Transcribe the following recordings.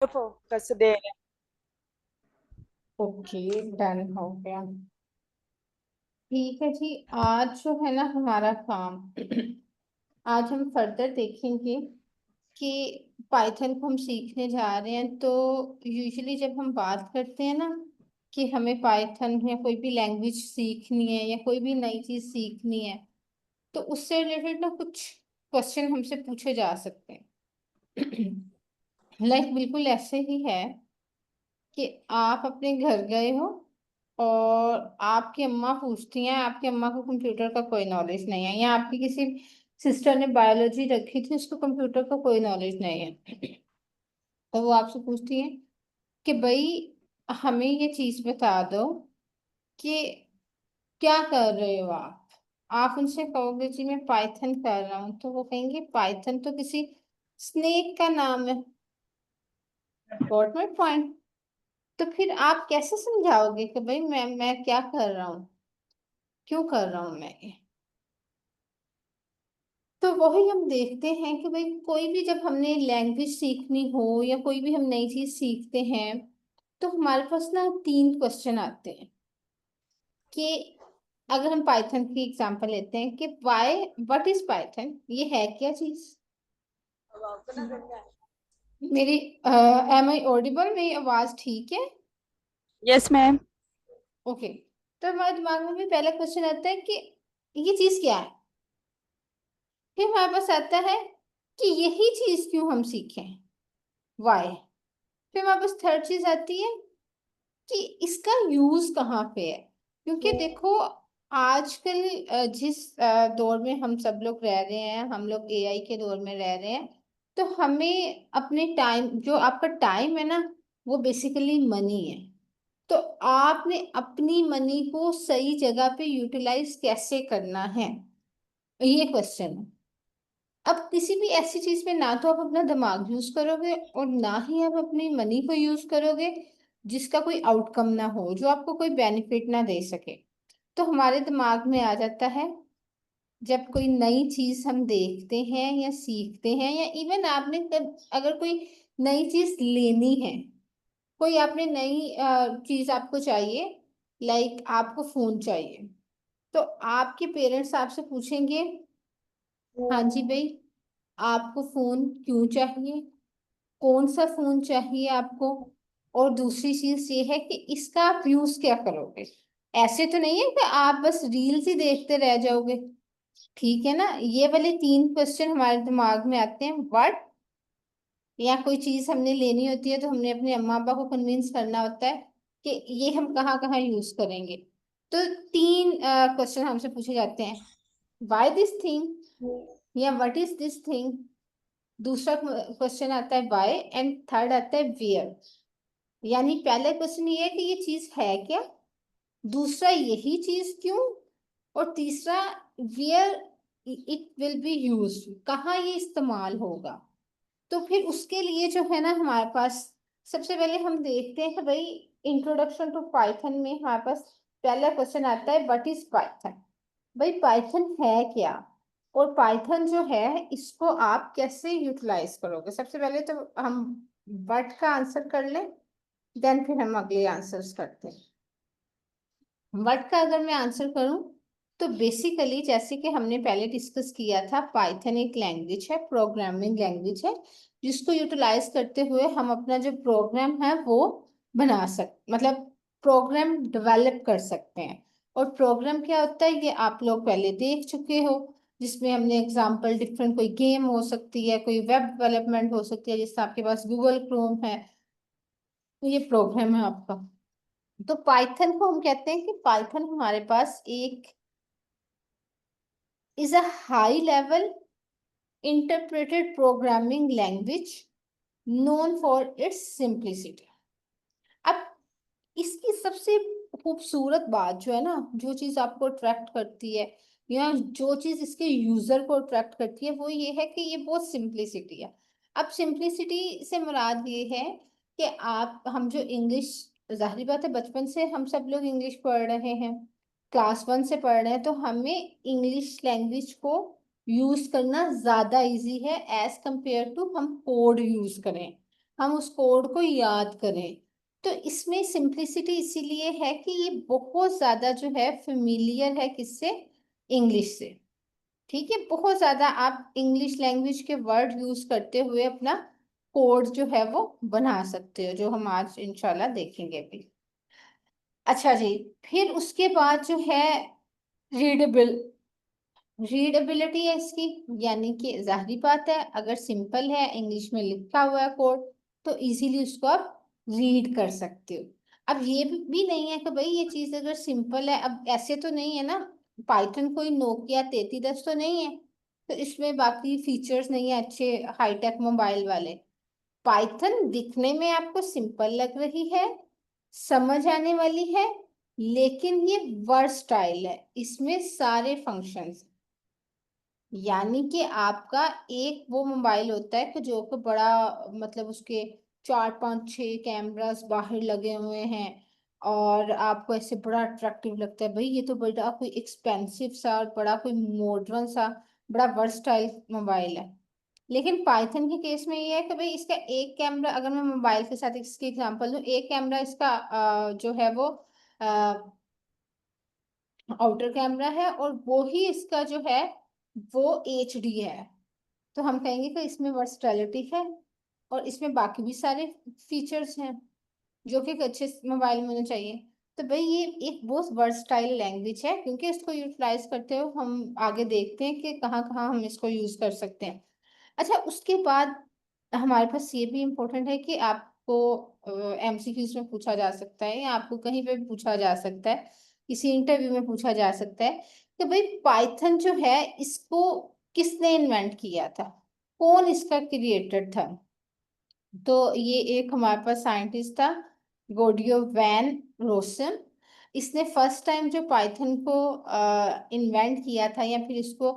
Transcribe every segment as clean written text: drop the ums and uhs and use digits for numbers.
Focus दे रहे okay, done हो गया। ठीक है जी। आज जो है ना हमारा काम आज हम फर्दर देखेंगे कि पाइथन को हम सीखने जा रहे हैं। तो यूजुअली जब हम बात करते हैं ना कि हमें पाइथन या कोई भी लैंग्वेज सीखनी है या कोई भी नई चीज सीखनी है, तो उससे रिलेटेड ना कुछ क्वेश्चन हमसे पूछे जा सकते हैं। लाइक बिल्कुल ऐसे ही है कि आप अपने घर गए हो और आपकी अम्मा पूछती हैं, आपकी अम्मा को कंप्यूटर का कोई नॉलेज नहीं है, या आपकी किसी सिस्टर ने बायोलॉजी रखी थी, उसको कंप्यूटर का कोई नॉलेज नहीं है। तो वो आपसे पूछती है कि भाई हमें ये चीज बता दो कि क्या कर रहे हो आप उनसे कहोगे जी मैं पाइथन कर रहा हूँ, तो वो कहेंगे पाइथन तो किसी स्नेक का नाम है। Got my point. तो फिर आप कैसे समझाओगे कि भाई मैं क्या कर रहा हूँ, क्यों कर रहा हूँ मैं ये। तो वही हम देखते हैं कि भाई कोई भी जब हमने लैंग्वेज सीखनी हो या कोई भी हम नई चीज सीखते हैं, तो हमारे पास ना तीन क्वेश्चन आते हैं कि अगर हम पाइथन की एग्जांपल लेते हैं कि वाई व्हाट इज पाइथन, ये है क्या चीज। मेरी एम आई ऑडिबल, मेरी आवाज ठीक है। Yes ma'am. ओके। तो हमारे दिमाग में भी पहला क्वेश्चन आता है कि ये चीज क्या है। फिर हमारे पास आता है कि यही चीज क्यों हम सीखें, वाई। फिर हमारे पास थर्ड चीज आती है कि इसका यूज कहाँ पे है। क्योंकि देखो आजकल जिस दौर में हम सब लोग रह रहे हैं, हम लोग एआई के दौर में रह रहे हैं। तो हमें अपने टाइम, जो आपका टाइम है ना, वो बेसिकली मनी है। तो आपने अपनी मनी को सही जगह पे यूटिलाइज कैसे करना है, ये क्वेश्चन है। अब किसी भी ऐसी चीज में ना तो आप अपना दिमाग यूज करोगे और ना ही आप अपनी मनी को यूज करोगे जिसका कोई आउटकम ना हो, जो आपको कोई बेनिफिट ना दे सके। तो हमारे दिमाग में आ जाता है जब कोई नई चीज हम देखते हैं या सीखते हैं, या इवन आपने अगर कोई नई चीज लेनी है, कोई आपने नई चीज आपको चाहिए, लाइक आपको फोन चाहिए, तो आपके पेरेंट्स आपसे पूछेंगे हाँ जी भाई आपको फोन क्यों चाहिए, कौन सा फोन चाहिए आपको, और दूसरी चीज ये है कि इसका आप यूज क्या करोगे। ऐसे तो नहीं है कि आप बस रील्स ही देखते रह जाओगे। ठीक है ना, ये वाले तीन क्वेश्चन हमारे दिमाग में आते हैं। व्हाट, या कोई चीज हमने लेनी होती है तो हमने अपने अम्मा अब्बा को कन्विंस करना होता है कि ये हम कहाँ कहाँ यूज करेंगे। तो तीन क्वेश्चन हमसे पूछे जाते हैं, वाई दिस थिंग, या व्हाट इज दिस थिंग। दूसरा क्वेश्चन आता है वाई, एंड थर्ड आता है वेयर। यानी पहला क्वेश्चन ये है कि ये चीज है क्या, दूसरा यही चीज क्यों, और तीसरा where it will be used, कहाँ ये इस्तेमाल होगा। तो फिर उसके लिए जो है ना हमारे पास सबसे पहले हम देखते हैं कि भाई इंट्रोडक्शन टू पाइथन में हमारे पास पहला क्वेश्चन आता है व्हाट इज पाइथन। भाई पाइथन है क्या, और पाइथन जो है इसको आप कैसे यूटिलाइज करोगे। सबसे पहले तो हम व्हाट का आंसर कर लें, देन फिर हम अगले आंसर्स करते हैं। व्हाट का अगर मैं आंसर करूं, तो बेसिकली जैसे कि हमने पहले डिस्कस किया था, पाइथन एक लैंग्वेज है, प्रोग्रामिंग लैंग्वेज है, जिसको यूटिलाइज करते हुए हम अपना जो प्रोग्राम है वो बना मतलब प्रोग्राम डेवलप कर सकते हैं। और प्रोग्राम क्या होता है ये आप लोग पहले देख चुके हो, जिसमें हमने एग्जांपल डिफरेंट, कोई गेम हो सकती है, कोई वेब डेवलपमेंट हो सकती है, जिससे आपके पास गूगल क्रोम है, ये प्रोग्राम है आपका। तो पाइथन को हम कहते हैं कि पाइथन हमारे पास एक is a high level interpreted programming language known for its simplicity. अब इसकी सबसे खूबसूरत बात जो है ना, जो चीज आपको अट्रैक्ट करती है या जो चीज इसके यूजर को अट्रैक्ट करती है, वो ये है कि ये बहुत सिंप्लिसिटी है। अब सिंप्लिसिटी से मुराद ये है कि आप, हम जो इंग्लिश, जाहिर बात है बचपन से हम सब लोग इंग्लिश पढ़ रहे हैं, क्लास वन से पढ़ रहे हैं, तो हमें इंग्लिश लैंग्वेज को यूज करना ज्यादा इजी है एज कंपेयर टू हम कोड यूज करें। हम उस कोड को याद करें। तो इसमें सिंप्लिसिटी इसीलिए है कि ये बहुत ज्यादा जो है फेमिलियर है किससे, इंग्लिश से। ठीक है, बहुत ज्यादा आप इंग्लिश लैंग्वेज के वर्ड यूज करते हुए अपना कोड जो है वो बना सकते हो, जो हम आज इंशाल्लाह देखेंगे भी। अच्छा जी, फिर उसके बाद जो है रीडेबल, रीडेबिलिटी है इसकी, यानी कि जाहिर बात है अगर सिंपल है, इंग्लिश में लिखा हुआ है कोड, तो इजीली उसको आप रीड कर सकते हो। अब ये भी नहीं है कि भाई ये चीज अगर सिंपल है, अब ऐसे तो नहीं है ना, पाइथन कोई नोकिया 3310 तो नहीं है, तो इसमें बाकी फीचर्स नहीं है अच्छे हाईटेक मोबाइल वाले। पाइथन दिखने में आपको सिंपल लग रही है, समझ आने वाली है, लेकिन ये वर्सटाइल है, इसमें सारे फंक्शंस, यानी कि आपका एक वो मोबाइल होता है कि जो कि बड़ा, मतलब उसके 4 5 6 कैमरास बाहर लगे हुए हैं, और आपको ऐसे बड़ा अट्रैक्टिव लगता है, भाई ये तो बड़ा कोई एक्सपेंसिव सा और बड़ा कोई मॉडर्न सा बड़ा वर्सटाइल मोबाइल है। लेकिन पाइथन के केस में ये है कि भाई इसका एक कैमरा, अगर मैं मोबाइल के साथ इसकी एग्जांपल दूं, एक कैमरा इसका जो है वो आउटर कैमरा है, और वो ही इसका जो है वो HD है। तो हम कहेंगे कि इसमें वर्सटैलिटी है, और इसमें बाकी भी सारे फीचर्स हैं जो कि एक अच्छे मोबाइल में होने चाहिए। तो भाई ये एक बहुत वर्सटाइल लैंग्वेज है, क्योंकि इसको यूटिलाइज करते हुए हम आगे देखते हैं कि कहाँ कहाँ हम इसको यूज कर सकते हैं। अच्छा, उसके बाद हमारे पास ये भी इम्पोर्टेंट है कि आपको MCQs में पूछा जा सकता है, या आपको कहीं पे भी पूछा जा सकता है, किसी इंटरव्यू में पूछा जा सकता है कि भाई पाइथन जो है इसको किसने इन्वेंट किया था, कौन इसका क्रिएटर था। तो ये एक हमारे पास साइंटिस्ट था, गोडियो वैन रोसम। इसने फर्स्ट टाइम जो पाइथन को इन्वेंट किया था, या फिर इसको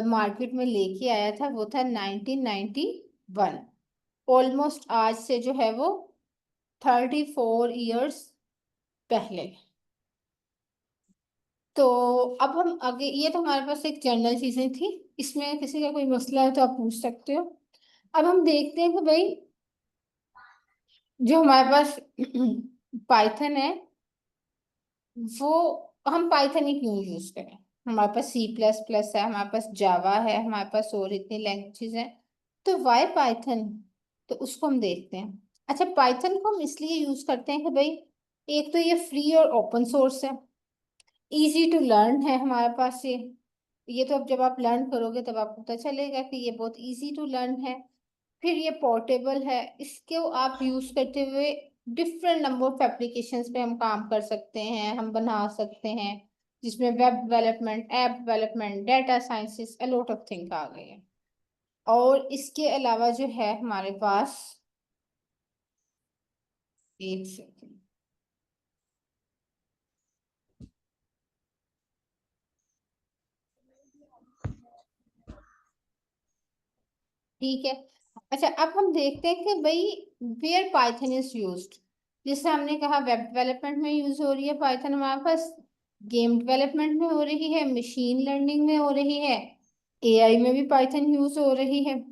मार्केट में लेके आया था, वो था 1991। ऑलमोस्ट आज से जो है वो 34 इयर्स पहले। तो अब हम आगे, ये तो हमारे पास एक जनरल चीजें थी, इसमें किसी का कोई मसला है तो आप पूछ सकते हो। अब हम देखते हैं कि भाई जो हमारे पास पाइथन है, वो हम पाइथन ही क्यों यूज करें। हमारे पास C++ है, हमारे पास जावा है, हमारे पास और इतनी लैंग्वेजेस हैं, तो वाई पाइथन। तो उसको हम देखते हैं। अच्छा, पाइथन को हम इसलिए यूज करते हैं कि भाई एक तो ये फ्री और ओपन सोर्स है, इजी टू लर्न है हमारे पास ये तो अब जब आप लर्न करोगे तब आपको पता चलेगा कि ये बहुत इजी टू लर्न है। फिर ये पोर्टेबल है, इसको आप यूज करते हुए डिफरेंट नंबर ऑफ एप्लीकेशंस पे हम काम कर सकते हैं, हम बना सकते हैं, जिसमें web development, app development, data sciences, a lot of thing आ गए हैं। और इसके अलावा जो है हमारे पास, एक सेकंड, ठीक है। अच्छा, अब हम देखते हैं कि भाई वेयर पाइथन इज यूज्ड। जैसे हमने कहा वेब डेवलपमेंट में यूज हो रही है पाइथन हमारे पास, गेम डेवलपमेंट में हो रही है, मशीन लर्निंग में हो रही है, AI में भी पाइथन यूज हो रही है।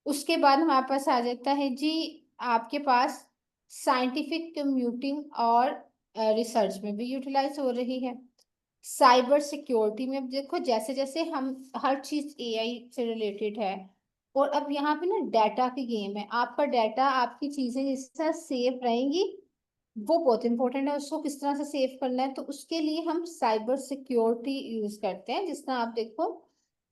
उसके बाद हमारे पास आ जाता है जी, आपके पास साइंटिफिक कंप्यूटिंग और रिसर्च में भी यूटिलाइज हो रही है। साइबर सिक्योरिटी में देखो, जैसे जैसे हम, हर चीज AI से रिलेटेड है, और अब यहाँ पे ना डाटा की गेम है, आपका डाटा, आपकी चीजें जिस तरह सेफ रहेंगी वो बहुत इंपॉर्टेंट है, उसको किस तरह से सेव करना है, तो उसके लिए हम साइबर सिक्योरिटी यूज करते हैं। जिस तरह आप देखो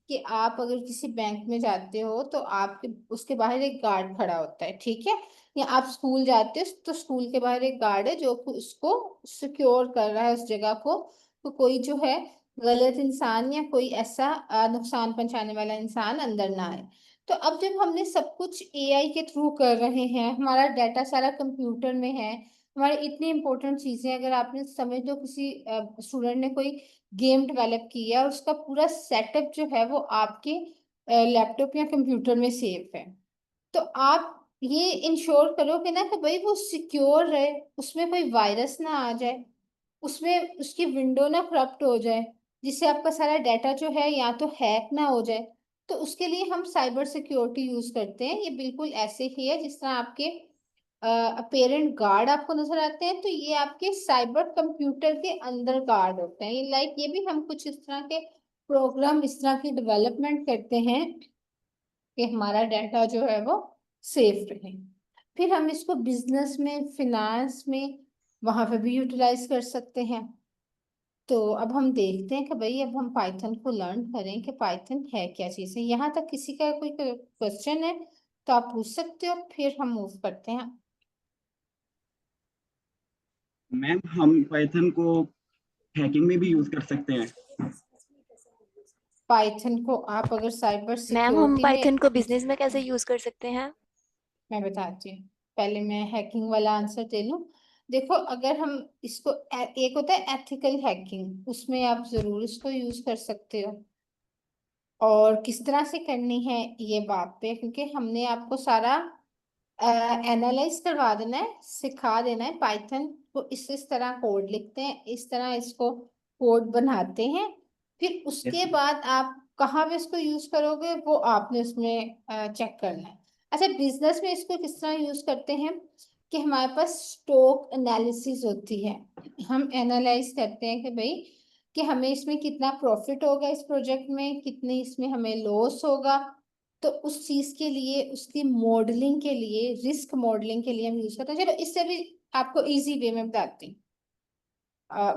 कि आप अगर किसी बैंक में जाते हो तो आपके उसके बाहर एक गार्ड खड़ा होता है, ठीक है, या आप स्कूल जाते हो तो स्कूल के बाहर एक गार्ड है जो कि उसको सिक्योर कर रहा है उस जगह को, तो कोई जो है गलत इंसान या कोई ऐसा नुकसान पहुंचाने वाला इंसान अंदर ना आए। तो अब जब हमने सब कुछ AI के थ्रू कर रहे हैं, हमारा डाटा सारा कंप्यूटर में है, हमारी इतनी इंपॉर्टेंट चीजें, अगर आपने समझ लो किसी स्टूडेंट ने कोई गेम डेवलप किया, उसका पूरा सेटअप जो है वो आपके लैपटॉप या कंप्यूटर में सेव है, तो आप ये इंश्योर करोगे ना कि भाई वो सिक्योर रहे, उसमें कोई वायरस ना आ जाए, उसमें उसकी विंडो ना करप्ट हो जाए, जिससे आपका सारा डाटा जो है या तो हैक ना हो जाए। तो उसके लिए हम साइबर सिक्योरिटी यूज करते हैं, ये बिल्कुल ऐसे ही है जिस तरह आपके पेरेंट गार्ड आपको नजर आते हैं, तो ये आपके साइबर कंप्यूटर के अंदर गार्ड होते हैं। ये लाइक ये भी हम कुछ इस तरह के प्रोग्राम, इस तरह की डेवलपमेंट करते हैं कि हमारा डाटा जो है वो सेफ रहे। फिर हम इसको बिजनेस में, फिनांस में, वहां पे भी यूटिलाइज कर सकते हैं। तो अब हम देखते हैं कि भाई अब हम पाइथन को लर्न करें कि पाइथन है क्या चीज़ है। यहाँ तक किसी का कोई क्वेश्चन है तो आप पूछ सकते हो, फिर हम मूव करते हैं। मैम हम पाइथन को हैकिंग में भी यूज कर सकते हैं। पाइथन को आप अगर साइबर मैम हम सिक्योरिटी पाइथन को में, बिजनेस में कैसे यूज कर सकते हैं? मैं बताती हूँ। पहले मैं हैकिंग वाला आंसर दे लूँ। देखो, अगर हम इसको एक होता है एथिकल हैकिंग, उसमें आप जरूर इसको यूज कर सकते हो। और किस तरह से करनी है ये बात पे, क्योंकि हमने आपको सारा एनालाइज करवा देना है, सिखा देना है। पाइथन को इस तरह कोड लिखते हैं, इस तरह इसको कोड बनाते हैं। फिर उसके यस बाद आप कहाँ पे इसको यूज करोगे वो आपने उसमें चेक करना है। अच्छा, बिजनेस में इसको किस तरह यूज करते हैं कि हमारे पास स्टॉक एनालिसिस होती है। हम एनालाइज करते हैं कि भाई कि हमें इसमें कितना प्रॉफिट होगा, इस प्रोजेक्ट में कितनी इसमें हमें लॉस होगा। तो उस चीज के लिए, उसकी मॉडलिंग के लिए, रिस्क मॉडलिंग के लिए हम यूज करते हैं। चलो इससे भी आपको इजी वे में बताती हूँ।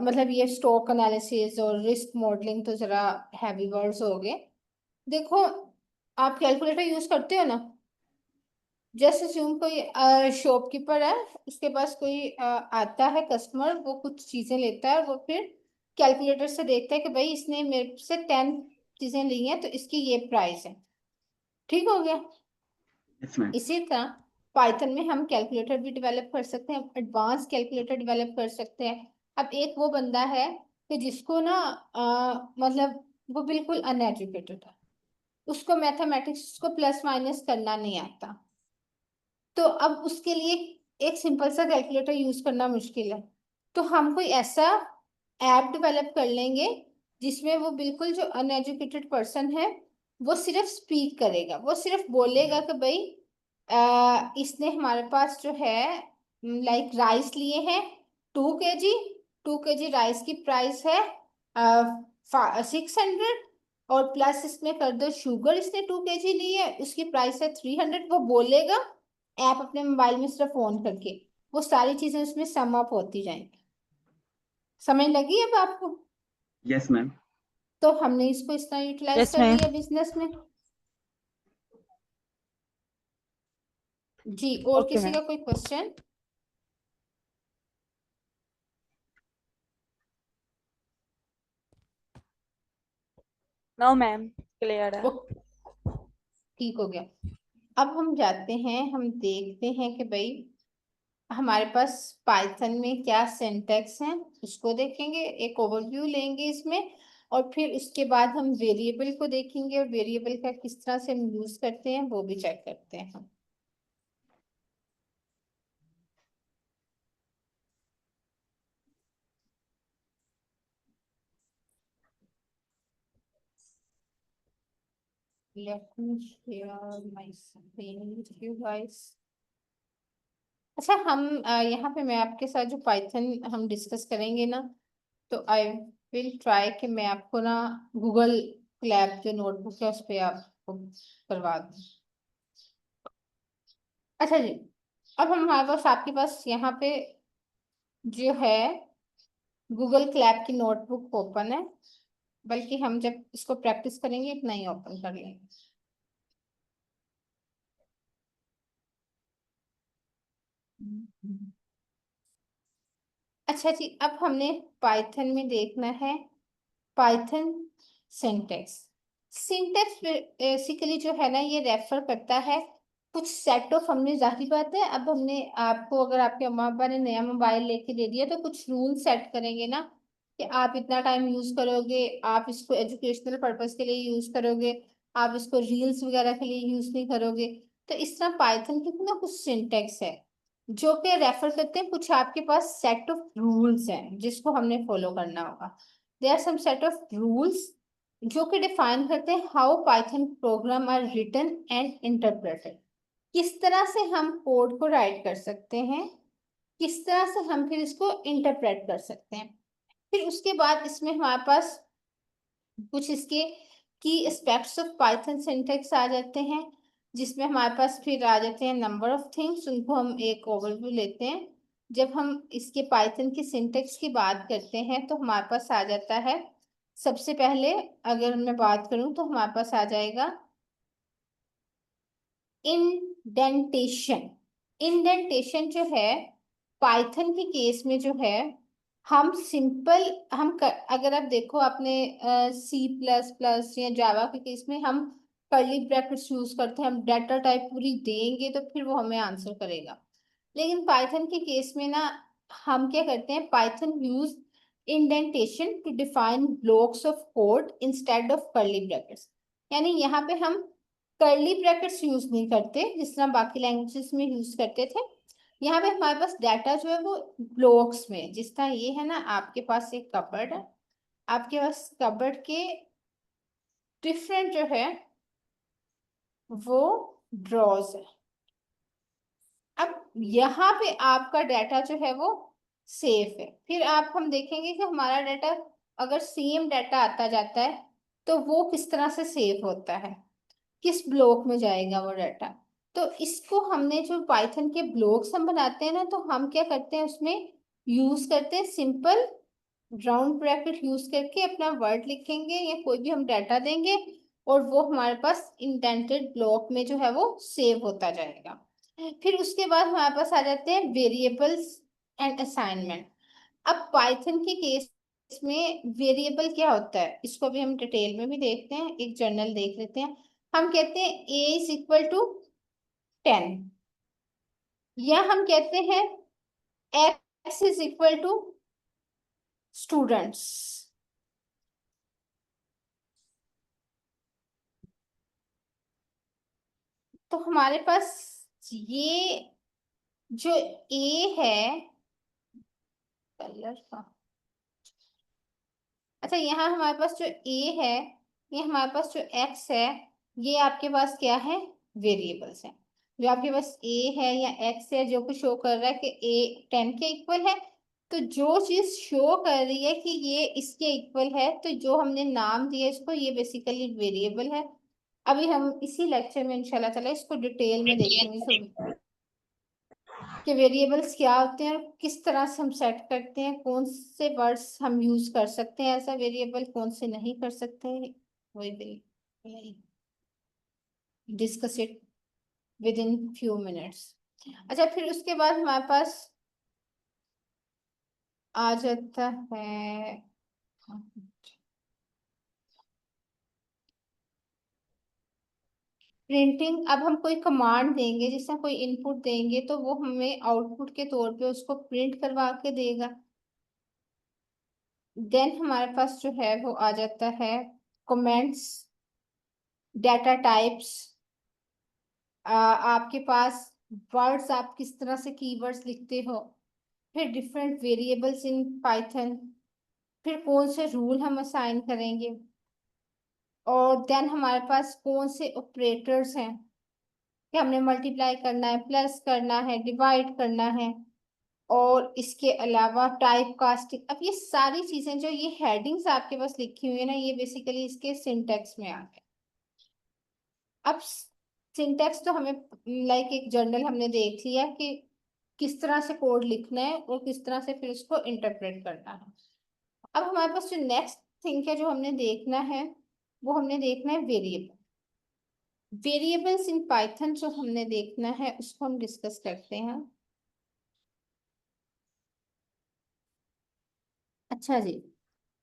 मतलब ये स्टॉक एनालिसिस और रिस्क मॉडलिंग तो जरा हैवी वर्ड्स हो गए। देखो, आप कैलकुलेटर यूज करते हो ना। जैसे अज्यूम कोई शॉपकीपर है, उसके पास कोई आता है कस्टमर, वो कुछ चीजें लेता है, वो फिर कैलकुलेटर से देखता है कि भाई इसने मेरे से 10 चीजें ली हैं तो इसकी ये प्राइस है। ठीक हो गया। मैम। इसी तरह पाइथन में हम कैलकुलेटर भी डेवलप कर सकते हैं, एडवांस कैलकुलेटर डेवलप कर सकते हैं। अब एक वो बंदा है कि जिसको ना मतलब वो बिल्कुल अनएजुकेटेड है, उसको मैथमेटिक्स, उसको प्लस माइनस करना नहीं आता। तो अब उसके लिए एक सिंपल सा कैलकुलेटर यूज करना मुश्किल है। तो हम कोई ऐसा ऐप डेवलप कर लेंगे जिसमें वो बिल्कुल जो अनएजुकेटेड पर्सन है वो सिर्फ स्पीक करेगा, वो सिर्फ बोलेगा कि भाई इसने हमारे पास जो है लाइक राइस लिए हैं 2 kg। 2 kg राइस की प्राइस है 600, और प्लस इसमें कर दो शुगर, इसने 2 kg ली है, उसकी प्राइस है 300। वो बोलेगा ऐप अपने मोबाइल में सिर्फ ऑन करके, वो सारी चीजें उसमें सम अप होती जाएंगी। समझ लगी अब आपको? Yes ma'am. तो हमने इसको इस तरह यूटिलाइज यस कर मैम। लिया बिजनेस में। जी, और ओके किसी मैम। का कोई क्वेश्चन? नो मैम, क्लियर है। वो ठीक हो गया। अब हम जाते हैं, हम देखते हैं कि भाई हमारे पास पाइथन में क्या सिंटैक्स हैं, उसको देखेंगे, एक ओवरव्यू लेंगे इसमें। और फिर उसके बाद हम वेरिएबल को देखेंगे, और वेरिएबल का किस तरह से हम यूज करते हैं वो भी चेक करते हैं हम। Let me share my screen with you guys. अच्छा, हम यहाँ पे मैं आपके साथ जो पाइथन हम डिस्कस करेंगे ना, तो आई विल ट्राई कि मैं आपको ना गूगल क्लैप जो नोटबुक है उस पर आपको करवा दूँ। अच्छा जी, अब हम हमारे पास, आपके पास यहाँ पे जो है गूगल क्लैप की नोटबुक ओपन है, बल्कि हम जब इसको प्रैक्टिस करेंगे इतना ही ओपन कर लेंगे। अच्छा जी, अब हमने पाइथन में देखना है पाइथन सिंटेक्स। सिंटेक्स बेसिकली जो है ना, ये रेफर करता है कुछ सेट ऑफ, हमने जाहिर बात है, अब हमने आपको, अगर आपके अम्मा पापा ने नया मोबाइल लेके दे दिया तो कुछ रूल सेट करेंगे ना कि आप इतना टाइम यूज करोगे, आप इसको एजुकेशनल पर्पस के लिए यूज करोगे, आप इसको रील्स वगैरह के लिए यूज नहीं करोगे। तो इस तरह पाइथन के ना कुछ सिंटेक्स है जो कि रेफर करते हैं, कुछ आपके पास सेट ऑफ रूल्स हैं जिसको हमने फॉलो करना होगा। There are some set of rules जो कि डिफाइन करते हैं how Python program are written and interpreted. किस तरह से हम कोड को राइट कर सकते हैं, किस तरह से हम फिर इसको इंटरप्रेट कर सकते हैं। फिर उसके बाद इसमें हमारे पास कुछ इसके की एस्पेक्ट्स ऑफ पाइथन सिंटेक्स आ जाते हैं, जिसमें हमारे पास फिर आ जाते हैं नंबर ऑफ थिंग्स, उनको हम एक ओवरव्यू लेते हैं। जब हम इसके पाइथन की सिंटेक्स की बात करते हैं तो हमारे पास आ जाता है, सबसे पहले अगर मैं बात करूं तो हमारे पास आ जाएगा इंडेंटेशन। इंडेंटेशन जो है पाइथन के केस में जो है, हम सिंपल अगर आप देखो आपने C++ या जावा के केस में हम कर्ली ब्रैकेट्स यूज करते हैं, हम डाटा टाइप पूरी देंगे तो फिर वो हमें आंसर करेगा। लेकिन पाइथन के केस में ना हम क्या करते हैं, Python use indentation to define blocks of code instead of curly brackets. यानी यहाँ पे हम कर्ली ब्रैकेट्स यूज नहीं करते जिस तरह बाकी लैंग्वेजेस में यूज करते थे। यहाँ पे हमारे पास डाटा जो है वो ब्लॉक्स में, जिस तरह ये है ना, आपके पास एक कबर्ड है, आपके पास कबर्ड के डिफरेंट जो है वो ड्रॉज है। अब यहाँ पे आपका डाटा जो है वो सेफ है। फिर आप हम देखेंगे कि हमारा डाटा अगर सेम डाटा आता जाता है तो वो किस तरह से सेव होता है, किस ब्लॉक में जाएगा वो डाटा। तो इसको हमने जो पाइथन के ब्लॉक्स हम बनाते हैं ना, तो हम क्या करते हैं उसमें यूज करते हैं सिंपल राउंड ब्रैकेट यूज करके अपना वर्ड लिखेंगे या कोई भी हम डाटा देंगे और वो हमारे पास इंडेंटेड ब्लॉक में जो है वो सेव होता जाएगा। फिर उसके बाद हमारे पास आ जाते हैं वेरिएबल्स एंड असाइनमेंट। अब पाइथन के केस में वेरिएबल क्या होता है इसको भी हम डिटेल में भी देखते हैं, एक जर्नल देख लेते हैं। हम कहते हैं A = 10, या हम कहते हैं X = स्टूडेंट्स। तो हमारे पास ये जो A है, कलर का, अच्छा यहाँ हमारे पास जो A है, ये हमारे पास जो X है, ये आपके पास क्या है, वेरिएबल्स हैं। जो आपके पास A है या X है जो कि शो कर रहा है कि A 10 के इक्वल है, तो जो चीज शो कर रही है कि ये इसके इक्वल है, तो जो हमने नाम दिया इसको, ये बेसिकली वेरिएबल है। अभी हम इसी लेक्चर में इंशाल्लाह ताला इसको डिटेल में देखेंगे कि वेरिएबल्स क्या होते हैं और किस तरह से हम सेट करते हैं, कौन से वर्ड्स हम यूज कर सकते हैं ऐसा वेरिएबल, कौन से नहीं कर सकते हैं। We will discuss it within few minutes. अच्छा, फिर उसके बाद हमारे पास आ जाता है प्रिंटिंग। अब हम कोई कमांड देंगे, जिससे कोई इनपुट देंगे तो वो हमें आउटपुट के तौर पे उसको प्रिंट करवा के देगा। देन हमारे पास जो है वो आ जाता है कमेंट्स, डाटा टाइप्स, आपके पास वर्ड्स, आप किस तरह से कीवर्ड्स लिखते हो, फिर डिफरेंट वेरिएबल्स इन पाइथन, फिर कौन से रूल हम असाइन करेंगे, और देन हमारे पास कौन से ऑपरेटर्स हैं कि हमने मल्टीप्लाई करना है, प्लस करना है, डिवाइड करना है, और इसके अलावा टाइप कास्टिंग। अब ये सारी चीजें जो ये हेडिंग्स आपके पास लिखी हुई है ना, ये बेसिकली इसके सिंटेक्स में आ गए। अब सिंटेक्स तो हमें लाइक एक जर्नल हमने देख लिया कि किस तरह से कोड लिखना है और किस तरह से फिर उसको इंटरप्रेट करना है। अब हमारे पास जो नेक्स्ट थिंग है जो हमने देखना है, वो हमने देखना है वेरिएबल। वेरिएबल्स इन पाइथन जो हमने देखना है उसको हम डिस्कस करते हैं। अच्छा जी,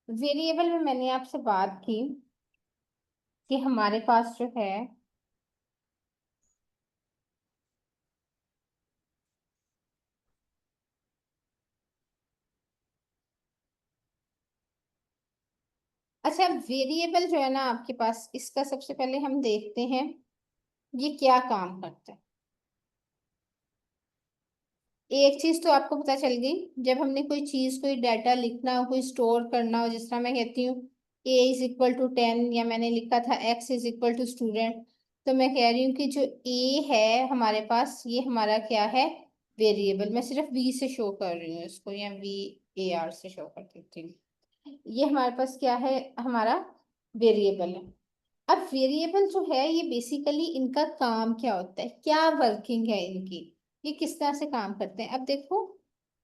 वेरिएबल में मैंने आपसे बात की कि हमारे पास जो है अच्छा, वेरिएबल जो है ना आपके पास, इसका सबसे पहले हम देखते हैं ये क्या काम करता है। एक चीज तो आपको पता चल गई, जब हमने कोई चीज, कोई डाटा लिखना हो, कोई स्टोर करना हो, जिस तरह मैं कहती हूँ A = 10 या मैंने लिखा था X = स्टूडेंट, तो मैं कह रही हूँ कि जो ए है हमारे पास, ये हमारा क्या है, वेरिएबल। मैं सिर्फ वी से शो कर रही हूँ इसको, या VAR से शो कर देती हूँ। ये हमारे पास क्या है, हमारा वेरिएबल है। अब वेरिएबल जो है ये बेसिकली इनका काम क्या होता है, क्या वर्किंग है इनकी, ये किस तरह से काम करते हैं। अब देखो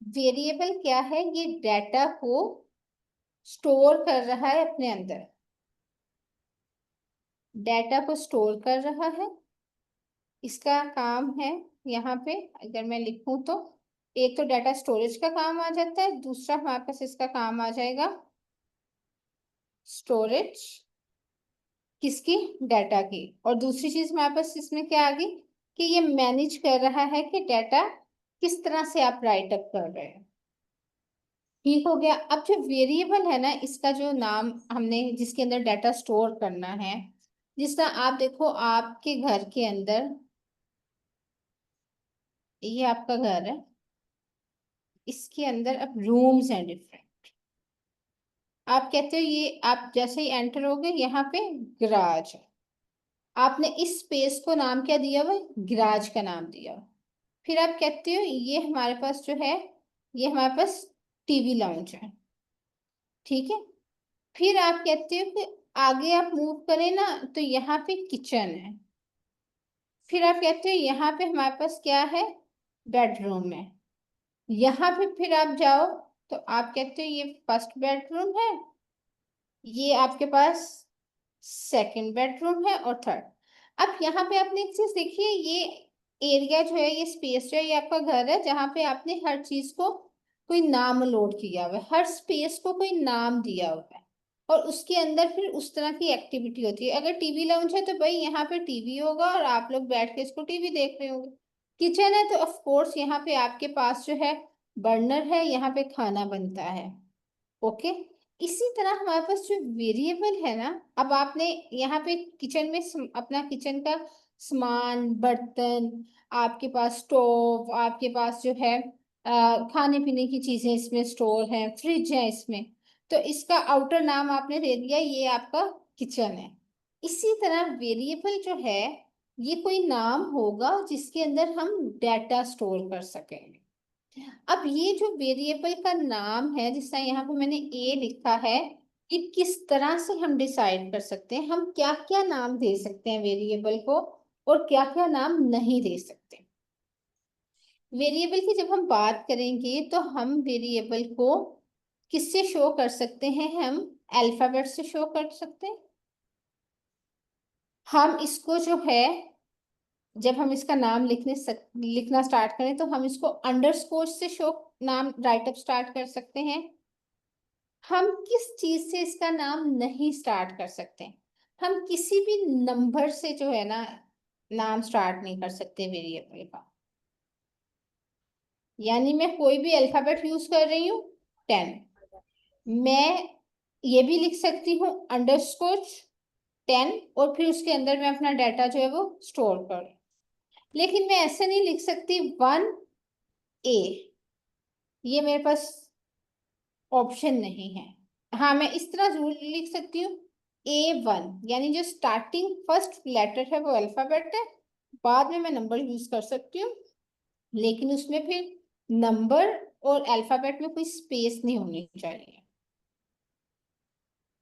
वेरिएबल क्या है, ये डाटा को स्टोर कर रहा है अपने अंदर, डाटा को स्टोर कर रहा है, इसका काम है। यहाँ पे अगर मैं लिखूं तो एक तो डाटा स्टोरेज का काम आ जाता है, दूसरा हमारे पास इसका काम आ जाएगा स्टोरेज किसकी, डाटा की। और दूसरी चीज हमारे पास इसमें क्या आ गई कि ये मैनेज कर रहा है कि डाटा किस तरह से आप राइट अप कर रहे हैं। ठीक हो गया। अब जो वेरिएबल है ना, इसका जो नाम हमने जिसके अंदर डाटा स्टोर करना है, जिस तरह आप देखो आपके घर के अंदर, ये आपका घर है, इसके अंदर अब रूम्स हैं डिफरेंट। आप कहते हो ये, आप जैसे ही एंटर होगे यहाँ पे गराज है, आपने इस स्पेस को नाम क्या दिया हुआ है, गराज का नाम दिया हुआ। फिर आप कहते हो ये हमारे पास जो है, ये हमारे पास टीवी लाउंज है, ठीक है। फिर आप कहते हो कि आगे आप मूव करें ना तो यहाँ पे किचन है। फिर आप कहते हो यहाँ पे हमारे पास क्या है, बेडरूम है। यहाँ पे फिर आप जाओ तो आप कहते हो ये फर्स्ट बेडरूम है, ये आपके पास सेकंड बेडरूम है, और थर्ड। अब यहाँ पे आपने एक चीज देखिए, ये एरिया जो है, ये स्पेस जो है, ये आपका घर है जहाँ पे आपने हर चीज को कोई नाम लोड किया हुआ है, हर स्पेस को कोई नाम दिया हुआ है, और उसके अंदर फिर उस तरह की एक्टिविटी होती है। अगर टीवी लाउंज है तो भाई यहाँ पे टीवी होगा और आप लोग बैठ के इसको टीवी देख रहे होंगे। किचन है तो ऑफ कोर्स यहाँ पे आपके पास जो है बर्नर है, यहाँ पे खाना बनता है। ओके। इसी तरह हमारे पास जो वेरिएबल है ना, अब आपने यहाँ पे किचन में अपना किचन का सामान, बर्तन, आपके पास स्टोव, आपके पास जो है खाने पीने की चीजें इसमें स्टोर हैं, फ्रिज है इसमें, तो इसका आउटर नाम आपने दे दिया, ये आपका किचन है। इसी तरह वेरिएबल जो है ये कोई नाम होगा जिसके अंदर हम डाटा स्टोर कर सकेंगे। अब ये जो वेरिएबल का नाम है, जिस तरह यहाँ पे मैंने ए लिखा है, ये किस तरह से हम डिसाइड कर सकते हैं, हम क्या क्या नाम दे सकते हैं वेरिएबल को और क्या क्या नाम नहीं दे सकते। वेरिएबल की जब हम बात करेंगे तो हम वेरिएबल को किससे शो कर सकते हैं, हम अल्फाबेट से शो कर सकते हैं। हम इसको जो है, जब हम इसका नाम लिखना स्टार्ट करें तो हम इसको अंडरस्कोर से शो नाम राइट अप स्टार्ट कर सकते हैं। हम किस चीज से इसका नाम नहीं स्टार्ट कर सकते, हम किसी भी नंबर से जो है ना नाम स्टार्ट नहीं कर सकते वेरिएबल का। यानी मैं कोई भी अल्फाबेट यूज कर रही हूँ 10, मैं ये भी लिख सकती हूँ अंडरस्कोर 10, और फिर उसके अंदर मैं अपना डाटा जो है वो स्टोर कर, लेकिन मैं ऐसे नहीं लिख सकती 1A, ये मेरे पास ऑप्शन नहीं है। हाँ, मैं इस तरह जरूर लिख सकती हूँ A1, यानी जो स्टार्टिंग फर्स्ट लेटर है वो अल्फाबेट है, बाद में मैं नंबर यूज कर सकती हूँ, लेकिन उसमें फिर नंबर और अल्फाबेट में कोई स्पेस नहीं होनी चाहिए।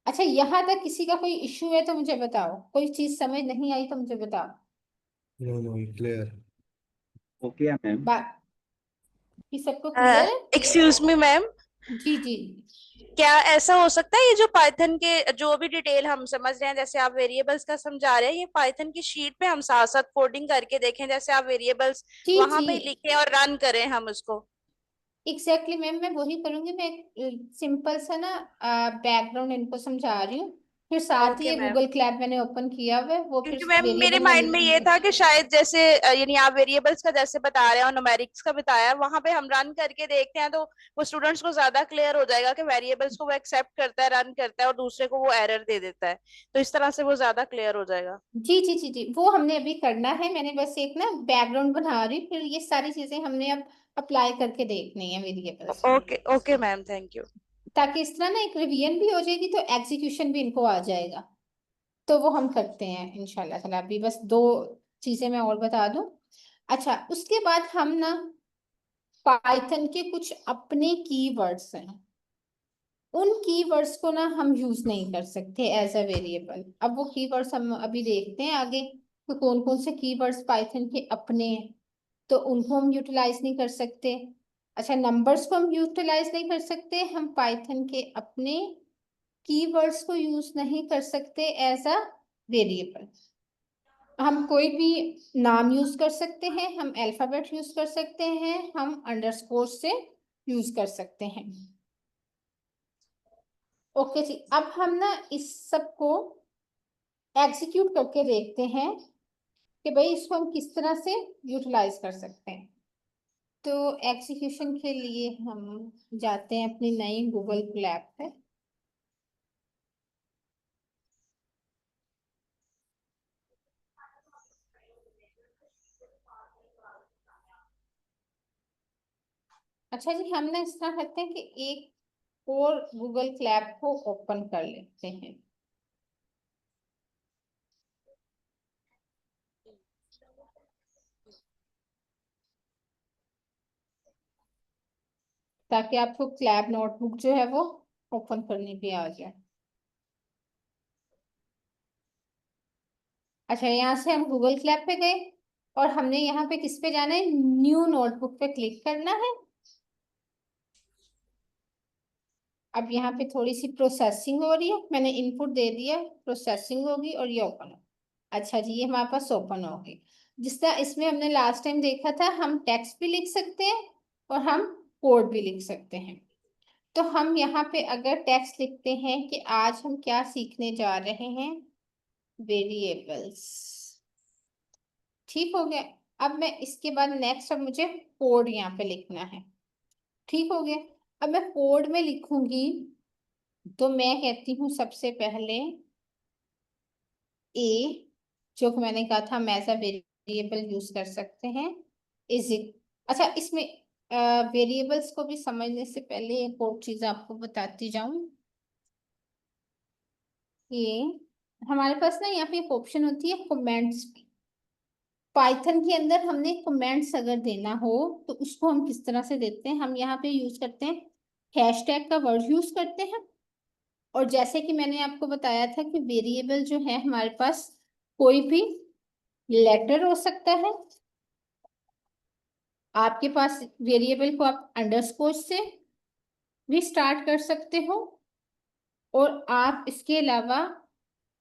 अच्छा, यहाँ तक किसी का कोई इश्यू है तो मुझे बताओ, कोई चीज समझ नहीं आई तो मुझे बताओ। No no clear. Okay ma'am. बाकी सबको क्लियर है? एक्सक्यूज मी मैम, जी जी। क्या ऐसा हो सकता है ये जो पाइथन के जो भी डिटेल हम समझ रहे हैं, जैसे आप वेरिएबल्स का समझा रहे हैं, ये पाइथन की शीट पे हम साथ साथ कोडिंग करके देखें, जैसे आप वेरिएबल्स जी वहां जी, पे लिखें और रन करें हम उसको। एग्जैक्टली मैम, मैं वही करूंगी। मैं एक सिंपल सा ना बैकग्राउंड इनको समझा रही हूँ, फिर साथ ही ओके ये मैम, गूगल क्लैब मैंने ओपन किया हुआ है, वो क्योंकि फिर मैम मेरे वेरिएबल में माइंड में ये लिखूंगी। था कि शायद जैसे यानी आप वेरिएबल्स का जैसे बता रहे हैं और न्यूमेरिक्स का बताया, वहां पे हम रन करके देखते हैं तो वो स्टूडेंट्स को ज्यादा क्लियर हो जाएगा कि वेरिएबल्स को वो एक्सेप्ट करता है, रन करता है, और दूसरे को वो एरर दे देता है, तो इस तरह से वो ज्यादा क्लियर हो जाएगा। जी जी जी जी, वो हमने अभी करना है। मैंने बस एक ना बैकग्राउंड बना रही हूँ, फिर ये सारी चीजें हमने अब अप्लाई करके देखनी है वेरिएबल्स में, okay okay ma'am, thank you. ताकि इस तरह ना एक रिवीजन भी हो जाएगी तो एग्जीक्यूशन भी इनको आ जाएगा। तो वो हम करते हैं इंशाल्लाह ताला। अभी बस 2 चीजें मैं और बता दूं। अच्छा, उसके बाद हम ना पाइथन के कुछ अपने कीवर्ड्स हैं, उन कीवर्ड्स को ना हम यूज नहीं कर सकते एज अ वेरिएबल। अब वो कीवर्ड्स हम अभी देखते हैं आगे, तो कौन कौन से कीवर्ड्स पाइथन के अपने हैं, तो उनको हम यूटिलाइज नहीं कर सकते। अच्छा, नंबर्स को हम यूटिलाइज नहीं कर सकते, हम पाइथन के अपने कीवर्ड्स को यूज नहीं कर सकते एज अ वेरिएबल। हम कोई भी नाम यूज कर सकते हैं, हम अल्फाबेट यूज कर सकते हैं, हम अंडरस्कोर से यूज कर सकते हैं। ओके जी, अब हम ना इस सब को एग्जीक्यूट करके देखते हैं कि भाई इसको हम किस तरह से यूटिलाइज कर सकते हैं। तो एग्जीक्यूशन के लिए हम जाते हैं अपनी नई गूगल लैब पे। अच्छा जी, हम ना इस तरह करते हैं कि एक और गूगल क्लैप को ओपन कर लेते हैं। ताकि आपको क्लैब नोटबुक जो है वो ओपन करनी भी आ जाए। अच्छा, यहाँ से हम गूगल क्लैब पे गए और हमने यहाँ पे किस पे जाना है, न्यू नोटबुक पे क्लिक करना है। अब यहाँ पे थोड़ी सी प्रोसेसिंग हो रही है, मैंने इनपुट दे दिया, प्रोसेसिंग होगी और ये ओपन हो। अच्छा जी, ये हमारे पास ओपन हो गई। जिस तरह इसमें हमने लास्ट टाइम देखा था, हम टेक्स्ट भी लिख सकते हैं और हम कोड भी लिख सकते हैं। तो हम यहाँ पे अगर टेक्स्ट लिखते हैं कि आज हम क्या सीखने जा रहे हैं, वेरिएबल्स, ठीक हो गया। अब मैं इसके बाद नेक्स्ट, अब मुझे कोड यहाँ पे लिखना है, ठीक हो गया। अब मैं कोड में लिखूंगी तो मैं कहती हूँ सबसे पहले ए, जो कि मैंने कहा था हम एज अ वेरिएबल यूज कर सकते हैं, इज इट। अच्छा, इसमें वेरिएबल्स को भी समझने से पहले एक और चीज आपको बताती जाऊं कि हमारे पास ना यहाँ पे एक ऑप्शन होती है कमेंट्स। पाइथन के अंदर हमने कमेंट्स अगर देना हो तो उसको हम किस तरह से देते हैं, हम यहाँ पे यूज करते हैं हैशटैग का वर्ड यूज करते हैं। और जैसे कि मैंने आपको बताया था कि वेरिएबल जो है हमारे पास कोई भी लेटर हो सकता है। आपके पास वेरिएबल को आप अंडरस्कोर से भी स्टार्ट कर सकते हो, और आप इसके अलावा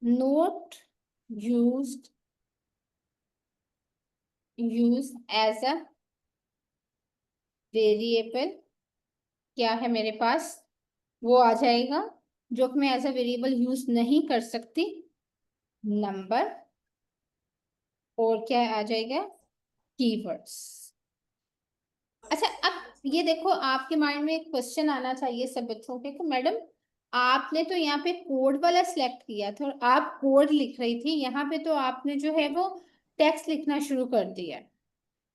not used use as a variable क्या है मेरे पास, वो आ जाएगा। जो कि मैं एज अ वेरिएबल यूज नहीं कर सकती, नंबर, और क्या आ जाएगा, कीवर्ड्स। अच्छा, अब ये देखो, आपके माइंड में एक क्वेश्चन आना चाहिए सब बच्चों के कि मैडम आपने तो यहाँ पे कोड वाला सिलेक्ट किया था और आप कोड लिख रही थी, यहाँ पे तो आपने जो है वो टेक्स्ट लिखना शुरू कर दिया।